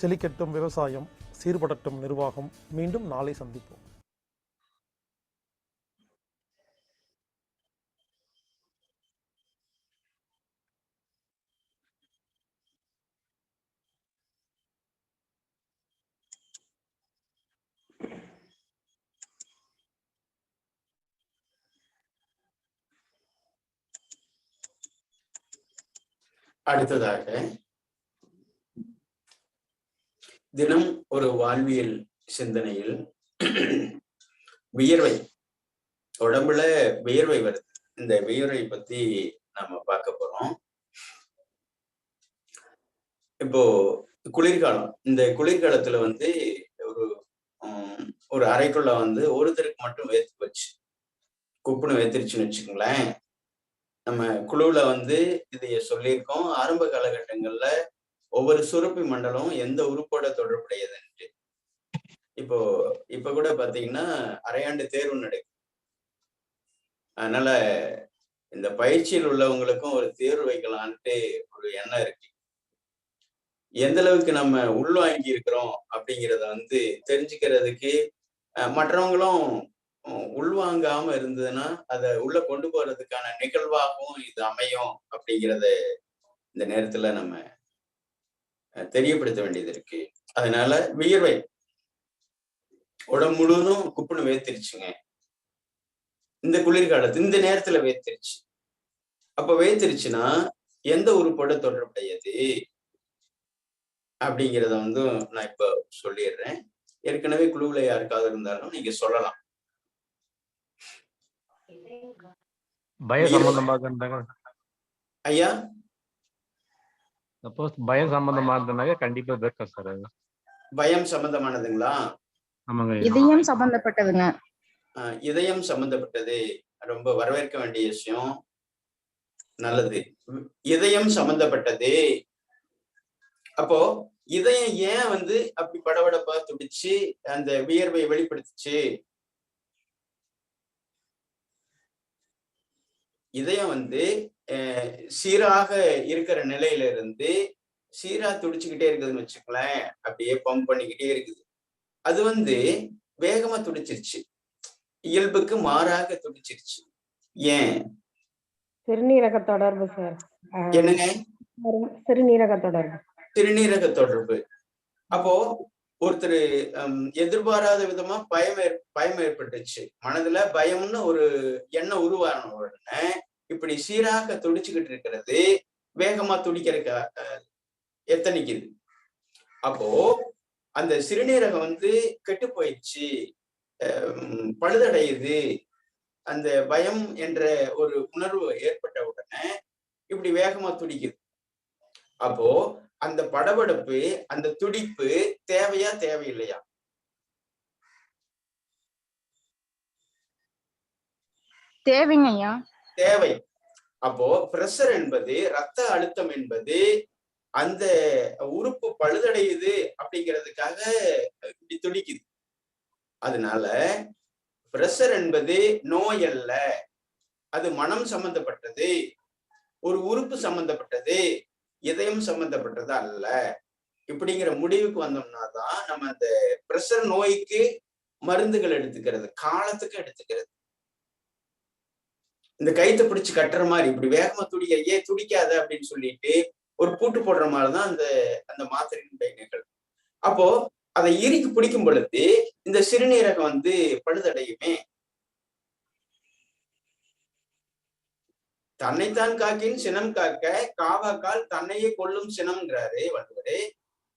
செழிக்கட்டும் விவசாயம், சீர்படட்டும் நிர்வாகம். மீண்டும் நாளை சந்திப்போம். அடுத்ததாக தினம் ஒரு வாழ்வியல் சிந்தனையில் வியர்வை, உடம்புல வியர்வை வருது. இந்த வியர்வை பத்தி நாம பார்க்க போறோம். இப்போ குளிர்காலம். இந்த குளிர்காலத்துல வந்து ஒரு அறைக்குள்ள வந்து ஒருத்தருக்கு மட்டும் வேர்த்து போச்சு, குப்புன்னு வேர்த்திருச்சுன்னு வச்சுக்கோங்களேன். நம்ம குழுவுல வந்து இதைய சொல்லியிருக்கோம். ஆரம்ப காலகட்டங்கள்ல ஒவ்வொரு சுரப்பி மண்டலம் எந்த உறுப்போட தொடர்புடையதுன்ட்டு. இப்ப கூட பாத்தீங்கன்னா அரையாண்டு தேர்வு நடக்குது. அதனால இந்த பயிற்சியில் உள்ளவங்களுக்கும் ஒரு தேர்வு வைக்கலான்ட்டு ஒரு எண்ணம் இருக்கு. எந்த அளவுக்கு நம்ம உள்வாங்கி இருக்கிறோம் அப்படிங்கிறத வந்து தெரிஞ்சுக்கிறதுக்கு மற்றவங்களும் உள்வாங்காம இருந்ததுன்னா அதை உள்ள கொண்டு போறதுக்கான நிகழ்வாகவும் இது அமையும் அப்படிங்கிறத இந்த நேரத்துல நம்ம தெரியப்படுத்த வேண்டியது இருக்கு. அதனால வியர்வை உடம்பு முழுவதும் குப்புன்னு வேர்த்திருச்சுங்க. இந்த குளிர்காலத்து இந்த நேரத்துல வேர்த்திருச்சு. அப்ப வேர்த்திருச்சுன்னா எந்த உறுப்போட தொடர்புடையது அப்படிங்கிறத வந்து நான் இப்ப சொல்லிடுறேன். ஏற்கனவே குழுவுல யாருக்காவது இருந்தாலும் நீங்க சொல்லலாம். பயம் சம்பந்தமாக ஐயா, சப்போஸ் பயம் சம்பந்தமா இருந்தாங்க கண்டிப்பா பேர்க்கும் சார். அது பயம் சம்பந்தமானதுங்களா? ஆமாங்க. இதயம் சம்பந்தப்பட்டதுங்க. இதயம் சம்பந்தப்பட்டது ரொம்ப வரவேற்க வேண்டிய விஷயம். நல்லது. இதயம் சம்பந்தப்பட்டது. அப்போ இதயம் ஏன் வந்து அப்படி படபடப்பா துடிச்சு அந்த வியர்வை வெளிப்படுத்துச்சு? இதயம் வந்து சீராக இருக்கிற நிலையில இருந்து சீரா துடிச்சுக்கிட்டே இருக்குதுன்னு வச்சுக்கோங்களேன். அப்படியே பம்ப் பண்ணிக்கிட்டே இருக்குது. அது வந்து வேகமா துடிச்சிருச்சு, இயல்புக்கு மாறாக துடிச்சிருச்சு. ஏன்? சிறுநீரக தொடர்பு சார். என்னங்க? சிறுநீரக தொடர்பு. சிறுநீரக தொடர்பு. அப்போ ஒருத்தர் எதிர்பாராத விதமா பயம் ஏற்பட்டுச்சு. மனதுல பயம்னு ஒரு எண்ணம் உருவான உடனே இப்படி சீராக துடிச்சுக்கிட்டு இருக்கிறது வேகமா துடிக்கிறதுக்கு எத்தனைக்குது. அப்போ அந்த சிறுநீரகம் வந்து கெட்டு போயிடுச்சு, பழுதடையுது. அந்த பயம் என்ற ஒரு உணர்வு ஏற்பட்ட உடனே இப்படி வேகமா துடிக்குது. அப்போ அந்த படபடப்பு, அந்த துடிப்பு தேவையா தேவையில்லையா? தேவைங்க ஐயா. தேவை. அப்போ பிரஷர் என்பது, ரத்த அழுத்தம் என்பது அந்த உறுப்பு பழுதடையுது அப்படிங்கிறதுக்காக இப்படி துடிக்குது. அதனால பிரஷர் என்பது நோய் அல்ல, அது மனம் சம்பந்தப்பட்டது, ஒரு உறுப்பு சம்பந்தப்பட்டது, இதயம் சம்பந்தப்பட்டது அல்ல. இப்படிங்கிற முடிவுக்கு வந்தோம்னா தான் நம்ம அந்த பிரஷர் நோய்க்கு மருந்துகள் எடுத்துக்கிறது, காலத்துக்கு எடுத்துக்கிறது. இந்த கைத்தை பிடிச்சு கட்டுற மாதிரி இப்படி வேகமா துடிக்க, துடிக்காத அப்படின்னு சொல்லிட்டு ஒரு பூட்டு போடுற மாதிரிதான் அந்த மாத்திரையினுடைய நிகழ்வு. அப்போ அதை இறுக்கி பிடிக்கும் பொழுது இந்த சிறுநீரகம் வந்து பழுதடையுமே. தன்னைத்தான் காக்கின் சினம் காக்க, காவாக்கால் தன்னையே கொல்லும் சினம்ங்கிறாரு வள்ளுவரே.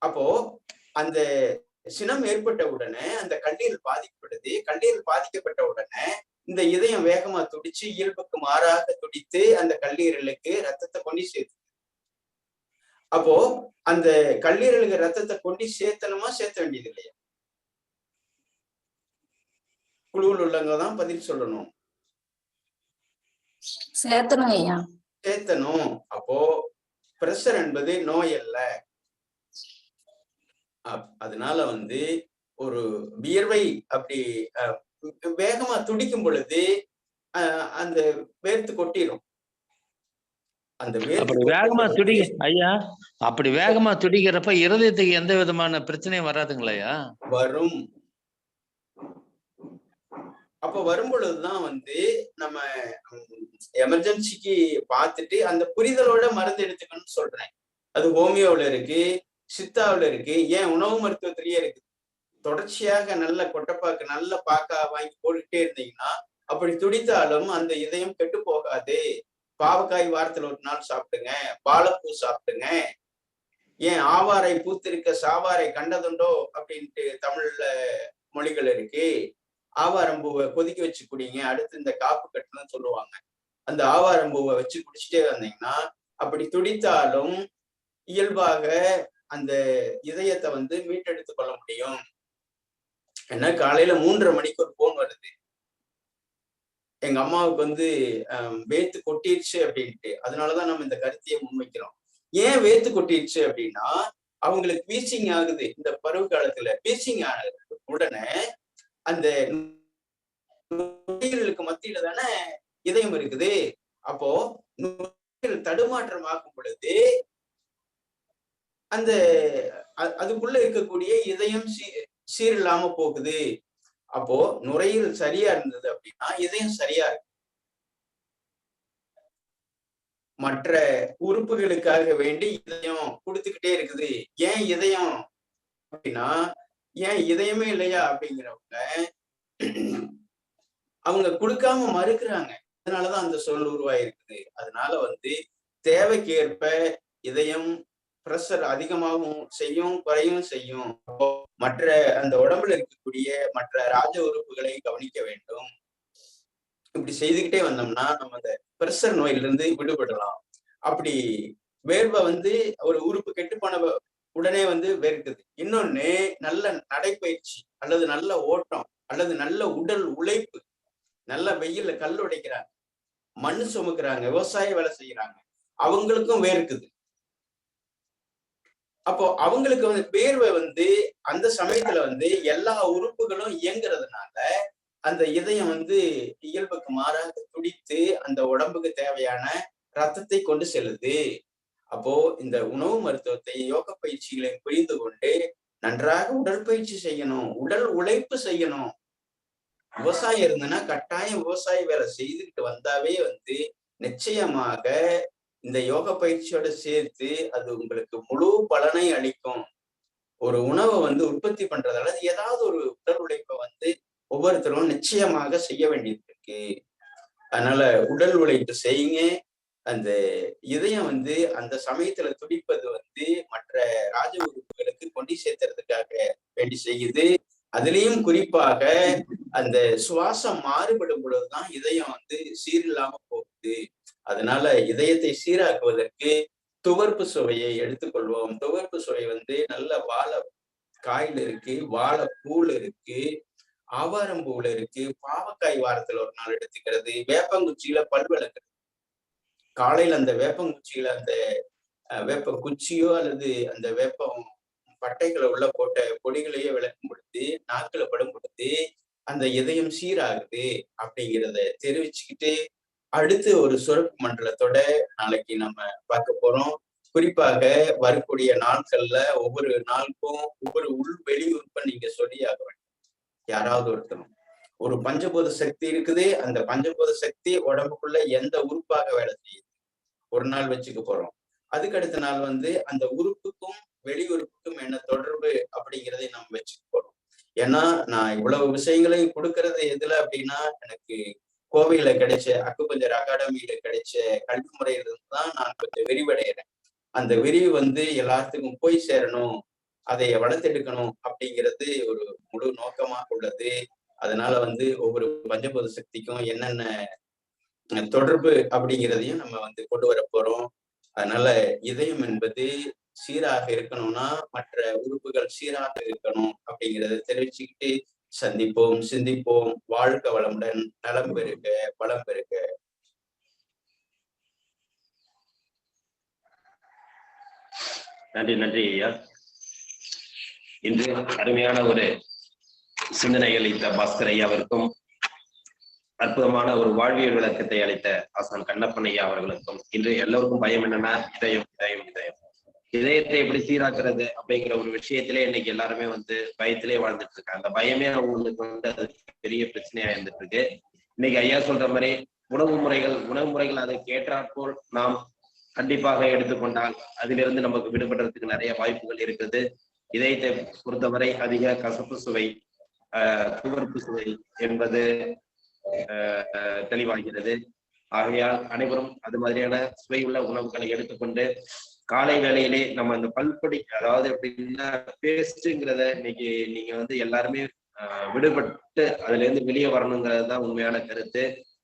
அப்போ அந்த சினம் ஏற்பட்ட உடனே அந்த கல்லீரல் பாதிக்கப்படுது. கல்லீரல் பாதிக்கப்பட்ட உடனே இந்த இதயம் வேகமா துடிச்சு இயல்புக்கு மாறாக துடித்து அந்த கல்லீரலுக்கு ரத்தத்தை கொண்டு சேர்த்து. அப்போ அந்த கல்லீரலுக்கு ரத்தத்தை கொண்டு சேர்த்தணுமா சேர்த்த வேண்டியது இல்லையா? குழுவில் உள்ளவங்கதான் பதில் சொல்லணும். சேர்த்தணும் ஐயா. சேர்த்தணும். அப்போ பிரஷர் என்பது நோய் அல்ல. அதனால வந்து ஒரு வியர்வை அப்படி வேகமா துடிக்கும் பொழுது அந்த வேர்த்து கொட்டிடும். அந்த அப்படி வேகமா ஐயா, அப்படி வேகமா துடிக்கிறப்ப இருதயத்துக்கு எந்த விதமான பிரச்சனையும் வராதுங்களையா? வரும். அப்ப வரும் பொழுதுதான் வந்து நம்ம எமர்ஜென்சிக்கு பார்த்துட்டு அந்த புரிதலோட மருந்து எடுத்துக்கணும்னு சொல்றேன். அது ஹோமியோவில் இருக்கு, சித்தாவில் இருக்கு, ஏன் உணவு மருத்துவத்திலேயே இருக்கு. தொடர்ச்சியாக நல்ல கொட்டைப்பாக்கு நல்ல பாக்கா வாங்கி போட்டுக்கிட்டே இருந்தீங்கன்னா அப்படி துடித்தாலும் அந்த இதயம் கெட்டு போகாது. பாவக்காய் வாரத்துல ஒரு நாள் சாப்பிடுங்க, வாழைப்பூ சாப்பிடுங்க. ஏன் ஆவாரை பூத்திருக்க சாவாரை கண்டதுண்டோ அப்படின்ட்டு தமிழ்ல மொழிகள் இருக்கு. ஆவாரம்பூவை கொதிக்க வச்சு குடிங்க, அடுத்து இந்த காப்பு கட்டுன்னு சொல்லுவாங்க. அந்த ஆவாரம்பூவை வச்சு குடிச்சிட்டே வந்தீங்கன்னா அப்படி துடித்தாலும் இயல்பாக அந்த இதயத்தை வந்து மீட்டெடுத்து கொள்ள முடியும். ஏன்னா காலையில 3:30 மணிக்கு ஒரு போன் வருது, எங்க அம்மாவுக்கு வந்து வேத்து கொட்டிடுச்சு அப்படின்ட்டு. அதனாலதான் நம்ம இந்த கருத்தையை முன்வைக்கிறோம். ஏன் வேத்து கொட்டிடுச்சு அப்படின்னா அவங்களுக்கு வீசிங் ஆகுது. இந்த பருவ காலத்துல வீசிங் ஆனது உடனே அந்த நுரையீரலுக்கு மத்தியில தானே இதயம் இருக்குது. அப்போ நுரையீரல் தடுமாற்றம் ஆகும் பொழுது அந்த அதுக்குள்ள இருக்கக்கூடிய இதயம் சீரில்லாம போகுது. அப்போ நுரையீரல் சரியா இருந்தது அப்படின்னா இதயம் சரியா இருக்கு. மற்ற உறுப்புகளுக்காக வேண்டி இதயம் கொடுத்துக்கிட்டே இருக்குது. ஏன் இதயம் அப்படின்னா, ஏன் இதயமே இல்லையா அப்படிங்கிறவங்க அவங்க கொடுக்காம மறுக்கிறாங்க. அதனாலதான் அந்த சொல் உருவாயிருக்குது. அதனால வந்து தேவைக்கு ஏற்ப இதயம் பிரஷர் அதிகமாகவும் செய்யும், குறையும் செய்யும். மற்ற அந்த உடம்புல இருக்கக்கூடிய மற்ற ராஜ உறுப்புகளை கவனிக்க வேண்டும். இப்படி செய்துக்கிட்டே வந்தோம்னா நம்ம அந்த பிரஷர் நோயிலிருந்து விடுபடலாம். அப்படி வேர்வை வந்து ஒரு உறுப்பு கெட்டுப்போன உடனே வந்து வேர்க்குது. இன்னொன்னு நல்ல நடைப்பயிற்சி அல்லது நல்ல ஓட்டம் அல்லது நல்ல உடல் உழைப்பு, நல்ல வெயில்ல கல் உடைக்கிறாங்க, மண் சுமக்குறாங்க, விவசாய வேலை செய்யறாங்க, அவங்களுக்கும் வேர்க்குது. அப்போ அவங்களுக்கு வந்து வேர்வை வந்து அந்த சமயத்துல வந்து எல்லா உறுப்புகளும் இயங்குறதுனால அந்த இதயம் வந்து இயல்புக்கு மாறாக துடித்து அந்த உடம்புக்கு தேவையான ரத்தத்தை கொண்டு செல்லுது. அப்போ இந்த உணவு மருத்துவத்தை, யோக பயிற்சிகளை புரிந்து கொண்டு நன்றாக உடற்பயிற்சி செய்யணும், உடல் உழைப்பு செய்யணும். விவசாயம் இருந்ததுன்னா கட்டாயம் விவசாய வேலை செய்துக்கிட்டு வந்தாவே வந்து நிச்சயமாக இந்த யோக பயிற்சியோட சேர்த்து அது உங்களுக்கு முழு பலனை அளிக்கும். ஒரு உணவை வந்து உற்பத்தி பண்றதால ஏதாவது ஒரு உடல் உழைப்பை வந்து ஒவ்வொருத்தரும் நிச்சயமாக செய்ய வேண்டியது இருக்கு. அதனால உடல் உழைப்பு செய்யுங்க. அந்த இதயம் வந்து அந்த சமயத்துல துடிப்பது வந்து மற்ற ராஜ உறுப்புகளுக்கு கொண்டு சேர்த்துறதுக்காக வேண்டி செய்யுது. அதுலயும் குறிப்பாக அந்த சுவாசம் மாறுபடும் பொழுதுதான் இதயம் வந்து சீரில்லாம போகுது. அதனால இதயத்தை சீராக்குவதற்கு துவர்ப்பு சுவையை எடுத்துக்கொள்வோம். துவர்ப்பு சுவை வந்து நல்ல வாழை காயில இருக்கு, வாழைப்பூல இருக்கு, ஆவாரம்பூல இருக்கு, பாவக்காய் வாரத்துல ஒரு நாள் எடுத்துக்கிறது, வேப்பங்குச்சியில பல் விளக்குறது. காலையில அந்த வேப்பங்குச்சியில அந்த வேப்ப குச்சியோ அல்லது அந்த வேப்பம் பட்டைகளை உள்ள போட்ட பொடிகளையே விளக்கும் பொழுது, நாக்குல படும் பொழுது அந்த இதயம் சீராகுது அப்படிங்கிறத தெரிவிச்சுக்கிட்டு, அடுத்து ஒரு சுரப்பு மண்டலத்தோட நாளைக்கு நம்ம பார்க்க போறோம். குறிப்பாக வரக்கூடிய நாட்கள்ல ஒவ்வொரு நாளுக்கும் ஒவ்வொரு வெளி உறுப்பை நீங்க சொல்லி ஆக வேண்டும். யாராவது ஒருத்தரும் ஒரு பஞ்சபூத சக்தி இருக்குது, அந்த பஞ்சபூத சக்தி உடம்புக்குள்ள எந்த உறுப்பாக வேலை செய்யுது ஒரு நாள் வச்சுக்க போறோம். அதுக்கு அடுத்த நாள் வந்து அந்த உறுப்புக்கும் வெளி உறுப்புக்கும் என்ன தொடர்பு அப்படிங்கிறதை நம்ம வச்சுக்க போறோம். ஏன்னா நான் இவ்வளவு விஷயங்களையும் கொடுக்கறது எதுல அப்படின்னா, எனக்கு கோவையில கிடைச்ச அக்குபஞ்சர் அகாடமியில கிடைச்ச கல்வி முறையிலிருந்து தான் நான் கொஞ்சம் விரிவடைகிறேன். அந்த விரிவு வந்து எல்லாத்துக்கும் போய் சேரணும், அதை வளர்த்தெடுக்கணும் அப்படிங்கிறது ஒரு முழு நோக்கமாக உள்ளது. அதனால வந்து ஒவ்வொரு பஞ்சபூத சக்திக்கும் என்னென்ன தொடர்பு அப்படிங்கிறதையும் நம்ம வந்து கொண்டு வர போறோம். அதனால இதயம் என்பது சீராக இருக்கணும்னா மற்ற உறுப்புகள் சீராக இருக்கணும் அப்படிங்கிறத தெரிவிச்சுக்கிட்டு சந்திப்போம், சிந்திப்போம். வாழ்க வளமுடன், நலம் பெருக, வளம் பெருக. நன்றி நன்றி ஐயா. இன்று அருமையான ஒரு சிந்தனை அளித்த பாஸ்கர் ஐயா அவருக்கும், அற்புதமான ஒரு வாழ்வியல் விளக்கத்தை அளித்த ஆசான் கண்ணப்பன் ஐயா அவர்களுக்கும், இன்று எல்லோருக்கும் பயம் என்னன்னா இதயம் இதயம் இதயம் இதயத்தை எப்படி சீராக்குறது அப்படிங்கிற ஒரு விஷயத்திலே இன்னைக்கு எல்லாருமே வந்து பயத்திலே வாழ்ந்துட்டு இருக்காங்க. அந்த பயமே அவங்களுக்கு வந்து அது பெரிய பிரச்சனையா இருந்துட்டு இருக்கு. இன்னைக்கு ஐயா சொல்ற மாதிரி உணவு முறைகள் அதுக்கு ஏற்றாற்போல் நாம் கண்டிப்பாக எடுத்துக்கொண்டால் அதிலிருந்து நமக்கு விடுபடுறதுக்கு நிறைய வாய்ப்புகள் இருக்குது. இதயத்தை பொறுத்தவரை அதிக கசப்பு சுவை, துவர்ப்பு சுவை என்பது தெளிவாகிறது. ஆகையால் அனைவரும் அது மாதிரியான சுவை உள்ள உணவுகளை எடுத்துக்கொண்டு காலை வேளையிலே நம்ம அந்த பல்பொடி, அதாவது எப்படின்னா பேஸ்ட்ங்கிறத இன்னைக்கு நீங்க வந்து எல்லாருமே விடுபட்டு அதுல இருந்து வெளியே வரணுங்கிறது தான் உண்மையான கருத்து.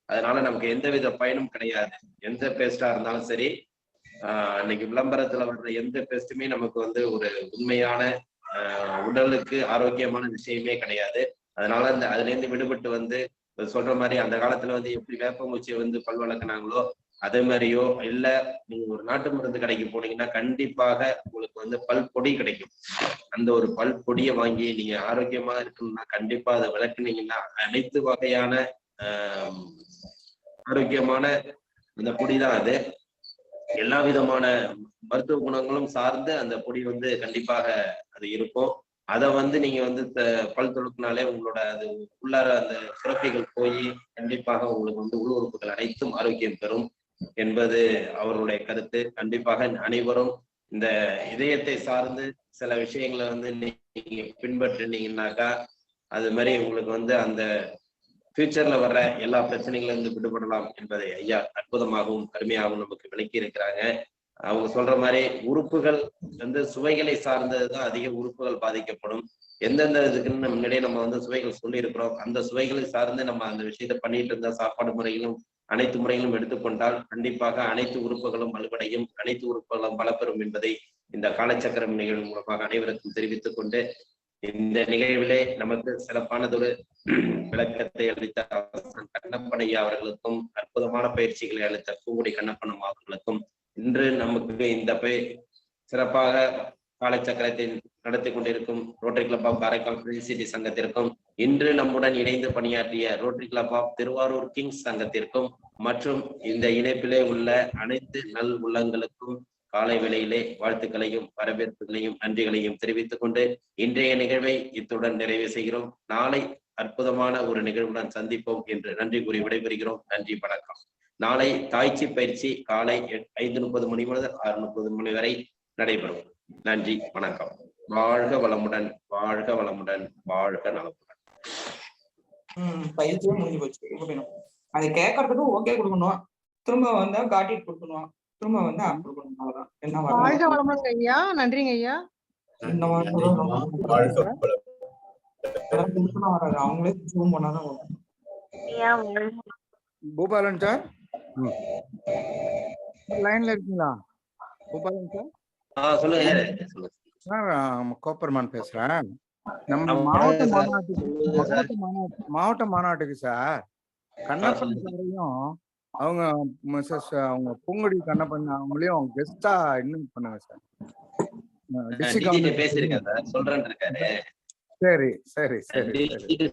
அதனால நமக்கு எந்தவித பயனும் கிடையாது. எந்த பேஸ்டா இருந்தாலும் சரி, இன்னைக்கு விளம்பரத்துல வர்ற எந்த பேஸ்ட்டுமே நமக்கு வந்து ஒரு உண்மையான உடலுக்கு ஆரோக்கியமான விஷயமே கிடையாது. அதனால அதுல இருந்து விடுபட்டு வந்து சொல்ற மாதிரி அந்த காலத்துல வந்து எப்படி வேப்பங்குச்சியை வந்து பல் வளர்க்குனாங்களோ அதே மாதிரியோ, இல்ல நீங்க ஒரு நாட்டு மருந்து கடைக்கு போனீங்கன்னா கண்டிப்பாக உங்களுக்கு வந்து பல் பொடி கிடைக்கும். அந்த ஒரு பல் பொடியை வாங்கி நீங்க ஆரோக்கியமா இருக்கணும்னா கண்டிப்பா அதை விளக்குனீங்கன்னா அனைத்து வகையான ஆரோக்கியமான அந்த பொடி தான் அது. எல்லா விதமான மருத்துவ குணங்களும் சார்ந்து அந்த பொடி வந்து கண்டிப்பாக அது இருக்கும். அதை வந்து நீங்க வந்து பல் தொழுக்கினாலே உங்களோட அது உள்ளார அந்த சுரப்பிகள் போய் கண்டிப்பாக உங்களுக்கு வந்து உள் உறுப்புகள் அனைத்தும் ஆரோக்கியம் பெறும் என்பது அவருடைய கருத்து. கண்டிப்பாக அனைவரும் இந்த இதயத்தை சார்ந்து சில விஷயங்களை வந்து நீங்க பின்பற்றினீங்கன்னாக்கா அது மாதிரி உங்களுக்கு வந்து அந்த ஃபியூச்சர்ல வர்ற எல்லா பிரச்சனைகளும் இருந்து விடுபடலாம் என்பதை ஐயா அற்புதமாகவும் கருமையாகவும் நமக்கு விளக்கி இருக்கிறாங்க. அவங்க சொல்ற மாதிரி உறுப்புகள் வந்து சுவைகளை சார்ந்ததுதான் அதிக உறுப்புகள் பாதிக்கப்படும். எந்தெந்த இதுக்குன்னு முன்னாடியே நம்ம வந்து சுவைகள் சொல்லி இருக்கிறோம். அந்த சுவைகளை சார்ந்து நம்ம அந்த விஷயத்த பண்ணிட்டு இருந்த சாப்பாடு முறைகளும் அனைத்து முறைகளும் எடுத்துக்கொண்டால் கண்டிப்பாக அனைத்து உறுப்புகளும் வலுவடையும், அனைத்து உறுப்புகளும் பலப்பெறும் என்பதை இந்த காலச்சக்கரம் நிகழ்வு மூலமாக அனைவருக்கும் தெரிவித்துக் கொண்டு இந்த நிகழ்விலே நமக்கு சிறப்பானதொரு விளக்கத்தை அளித்த கண்ணப்பன் ஐயா அவர்களுக்கும், அற்புதமான பயிற்சிகளை அளித்த பூங்குடி கண்ணப்பன் அவர்களுக்கும், இன்று நமக்கு இந்த சிறப்பாக காலச்சக்கரத்தை நடத்தி கொண்டிருக்கும் rotary club of Karaikal friends city சங்கத்திற்கும், இன்று நம்முடன் இணைந்து பணியாற்றிய rotary club of Thiruvarur kings சங்கத்திற்கும் மற்றும் இந்த இணைப்பிலே உள்ள அனைத்து நல் உள்ளங்களுக்கும் காலை வேளையிலே வாழ்த்துக்களையும் வரவேற்புகளையும் நன்றிகளையும் தெரிவித்துக் கொண்டு இன்றைய நிகழ்வை இத்துடன் நிறைவு செய்கிறோம். நாளை அற்புதமான ஒரு நிகழ்வுடன் சந்திப்போம் என்று நன்றி கூறி விடைபெறுகிறோம். நன்றி, வணக்கம். நாளை தாய்ச்சி பயிற்சி காலை 5:30 மணி முதல் 6:30 மணி வரை நடைபெறும். நன்றி, வணக்கம். வாழ்க வளமுடன், வாழ்க வளமுடன், வாழ்க நலமுடன். பயிற்சியே முடிஞ்சு போச்சு. அதை கேட்கறதுக்கு ஓகே கொடுக்கணும், திரும்ப வந்தா காட்டிட்டு கொடுக்கணும், திரும்ப வந்து ஆப் கொடுக்கணும். அவ்வளவுதான். என்ன வாழ்க வளமுடன் ஐயா. நன்றிங்க ஐயா. வராது, அவங்களே ஜூம் பண்ணாதான் வரும். பூபாலன் சார் லைன்ல இருக்கீங்களா? கோபாலன் சார். சொல்லுங்க. சார் கோப்பர்மான் பேசுறேன். நம்ம மாவட்ட மாநாட்டுக்கு சார் கண்ணப்பன் சாரையும் அவங்க மிஸ்ஸஸ் அவங்க பூங்குடி கண்ணப்பன் அவங்களையும் கெஸ்டா இன்வைட் பண்ணுங்க சார். பேசிருக்கேன் சார், சொல்றேன்னு இருக்காரு. சரி சரி சரி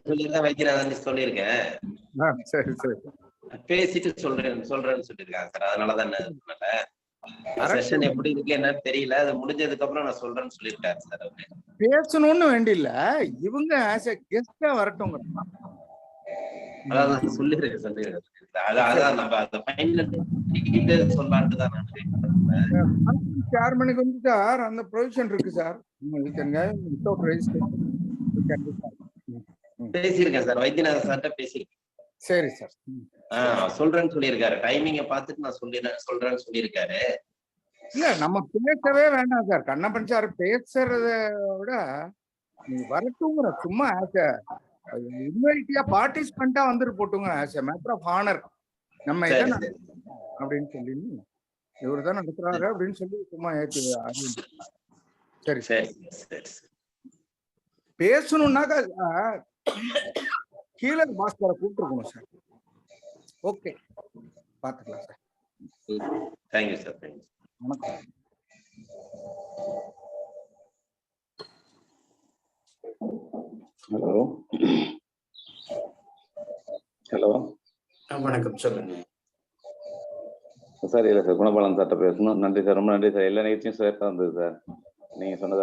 சொல்லிருக்கேன், வைக்கிறேன் சொல்லியிருக்கேன். சரி சரி பேசிட்டு சொல்றேன்னு சொல்லியிருக்காங்க சார். அதனாலதான் செஷன் எப்படி இருக்கு என்னன்னு தெரியல. அது முடிஞ்சதுக்கு அப்புறம் நான் சொல்றேன்னு சொல்லியிருக்காரு சார். அவரு பேசணும்னு வேண்டியில்ல, இவங்க ஆஸ் எ கெஸ்டா வரட்டும். அதான் சொல்லிருக்கேன். அதான் நம்ம அந்த ஃபைனல் சொல்லான்ட்டு தான் நான் சேர்மனுக்கு வந்து சார் அந்த ப்ரொவிஷன் இருக்கு சார். பேசியிருக்கேன் சார், வைத்தியநாதன் சார்ட்ட பேசியிருக்கேன். சரி சார். சொல்றேன்னு சொல்லியிருக்காரு. டைமிங்க பார்த்துட்டு நான் சொல்றேன்னு சொல்லியிருக்காரு. இல்ல நம்ம பேசவே வேண்டாம் சார். கண்ணப்பன் சார் பேசுறத விட நீ வரட்டுங்கிற சும்மா ஆசை இன்வைட்டியா பார்ட்டிசிபெண்டா வந்துட்டு போட்டுங்க. As a matter of honour நம்ம என்ன அப்படின்னு சொல்லி இவரு தான் நடத்துறாரு அப்படின்னு சொல்லி சும்மா ஏற்று. சரி சரி பேசணும்னாக்கா கீழே பாஸ்கரை கூப்பிட்டுருக்கணும் சார். ஓகே பாத்துக்கலாம் சார். Thank you sir. வணக்கம். ஹலோ ஹலோ வணக்கம், சொல்லுங்க சார். இல்லை சார், குணபாலன் சார்ட்ட பேசணும். நன்றி சார், ரொம்ப நன்றி சார். எல்லா நிகழ்ச்சியும் சிறப்பாக இருந்தது சார். நீங்க சொன்னது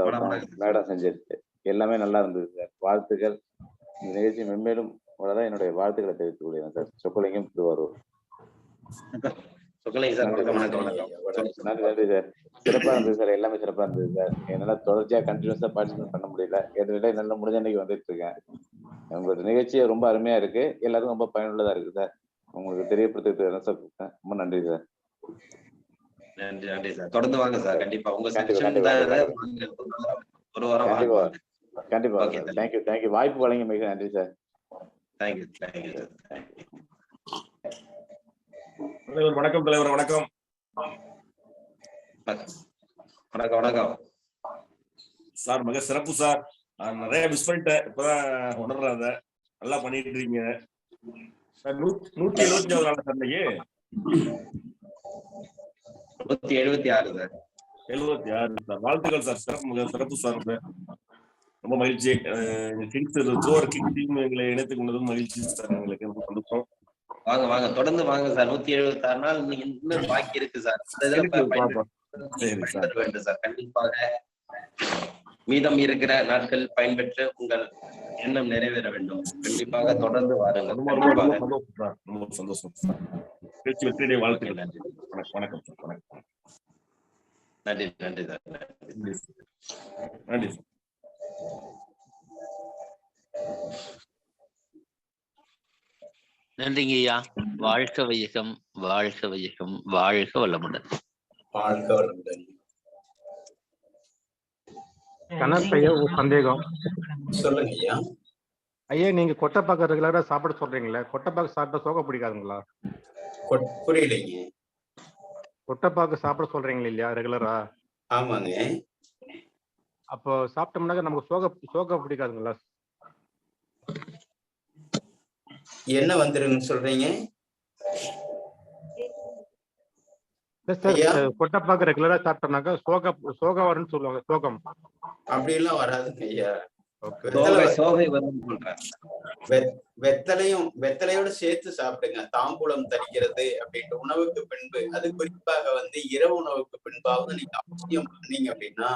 மேடம் செஞ்சிருச்சு, எல்லாமே நல்லா இருந்தது சார். வாழ்த்துக்கள். இந்த நிகழ்ச்சி மென்மேலும் வளர என்னுடைய வாழ்த்துக்களை தெரிவித்துக் கொள்கிறேன் சார். சொக்கலிங்கம், திருவாரூர். நன்றி சார், சிறப்பா இருந்தது சார். எல்லாமே சிறப்பா இருந்தது சார். என்னால தொடர்ச்சியா கண்டினியூஸா பார்ட்டிசிபேட் பண்ண முடியல. ஏற்கனவே நல்லா முடிஞ்ச அன்னைக்கு வந்துட்டு இருக்கேன். உங்களோட நிகழ்ச்சியே ரொம்ப அருமையா இருக்கு. எல்லாருக்கும் ரொம்ப பயனுள்ளதா இருக்கு சார். உங்களுக்கு தெரியப்படுத்துறது சார். ரொம்ப நன்றி சார். நன்றி சார். தொடர்ந்து வாங்க சார். கண்டிப்பா உங்க ஒரு வாரம் கண்டிப்பா. Thank you thank you. வாய்ப்பு வழங்கி மிக நன்றி சார். Thank you thank you sir. வணக்கம் தலைவர். வணக்கம் வணக்கம் வணக்கம் சார். மிக சிறப்பு சார். நான் நிறைய மிஸ் பண்ணிட்டேன், இப்பதான் உணர்றேன். அதை நல்லா பண்ணிட்டு இருக்கீங்க. 176 நாள் சார். இன்னைக்கு 176 சார். 76 சார். வாழ்த்துக்கள் சார். சிறப்பு, மிக சிறப்பு சார். ரொம்ப மகிழ்ச்சி. எங்களை இணைத்துக் கொண்டதும் மகிழ்ச்சி சார். எங்களுக்கு ரொம்ப சந்தோஷம். வாங்க வாங்க, தொடர்ந்து வாங்க சார். 176 நாள் இன்னும் பாக்கி இருக்கு சார். வேண்டும் சார். கண்டிப்பாக மீதம் இருக்கிற நாட்கள் பயன்பெற்று உங்கள் எண்ணம் நிறைவேற வேண்டும். கண்டிப்பாக தொடர்ந்து வாருங்கள். ரொம்ப சந்தோஷம் சார். வெற்றியுடைய வாழ்த்துக்கள். நன்றி. வணக்கம் சார். வணக்கம். நன்றி நன்றி சார். நன்றி சார். நன்றிங்க ஐயா. வாழ்க வையகம், வாழ்க வையகம், வாழ்க வளமுடன். வாழ்க வளமுடன். கணேஷ் ஐயா, ஒரு சந்தேகம். சொல்லுங்க ஐயா. ஐயா, நீங்க கொட்டைப்பாக்கு ரெகுலரா சாப்பிட சொல்றீங்களே, கொட்டைப்பாக்கு சாப்பிட்டா சோக பிடிக்காதுங்களா? புரியலைங்க. கொட்டைப்பாக்கு சாப்பிட சொல்றீங்களா இல்லையா ரெகுலரா? ஆமாங்க. அப்போ சாப்பிட்டோம்னாக்க நமக்கு சோக பிடிக்காதுங்களா? என்ன வந்துருன்னு சொல்றீங்க? கொட்டைப்பாக்கு ரெகுலரா சாப்பிட்டோம்னாக்கா சோக வரும்னு சொல்லுவாங்க. சோகம் அப்படி எல்லாம் வராதுங்க ஐயா. வெத்தலையோட சேர்த்து சாப்பிடுங்க. தாம்பூலம் தரிக்கிறது அப்படின்ற உணவுக்கு பின்பு, அது குறிப்பாக இரவு உணவுக்கு பின்பாவது நீங்க அவசியம் பண்ணீங்க அப்படின்னா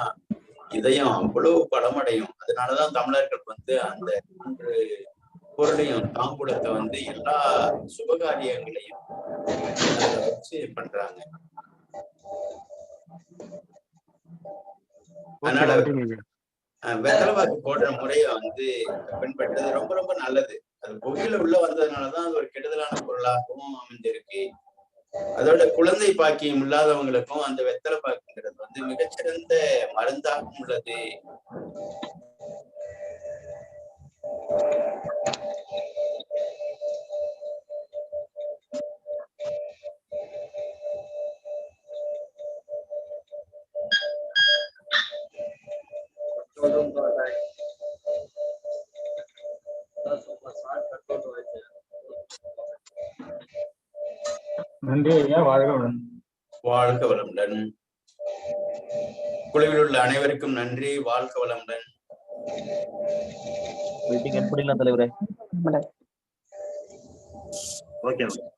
இதயம் அவ்வளவு பலமடையும். அதனாலதான் தமிழர்கள் அந்த பொருளையும் தாம்பூலத்தை எல்லா சுபகாரியங்களையும் வச்சு பண்றாங்க. அதனால வெத்தலைப்பாக்கு போடுற முறைய பின்பற்றது ரொம்ப ரொம்ப நல்லது. அது புகையில உள்ள வந்ததுனாலதான் அது ஒரு கெடுதலான பொருளாகவும் அமைஞ்சிருக்கு. அதோட குழந்தை பாக்கியம் இல்லாதவங்களுக்கும் அந்த வெத்தலைப்பாக்குங்கிறது மிகச்சிறந்த மருந்தாகவும் உள்ளது. நன்றி ஐயா, வாழ்க வளமுடன். வாழ்க வளமுடன். குழுவில் உள்ள அனைவருக்கும் நன்றி. வாழ்க வளமுடன். மீட்டிங் என் பண்ணிடலாம் தலைவரே. ஓகே.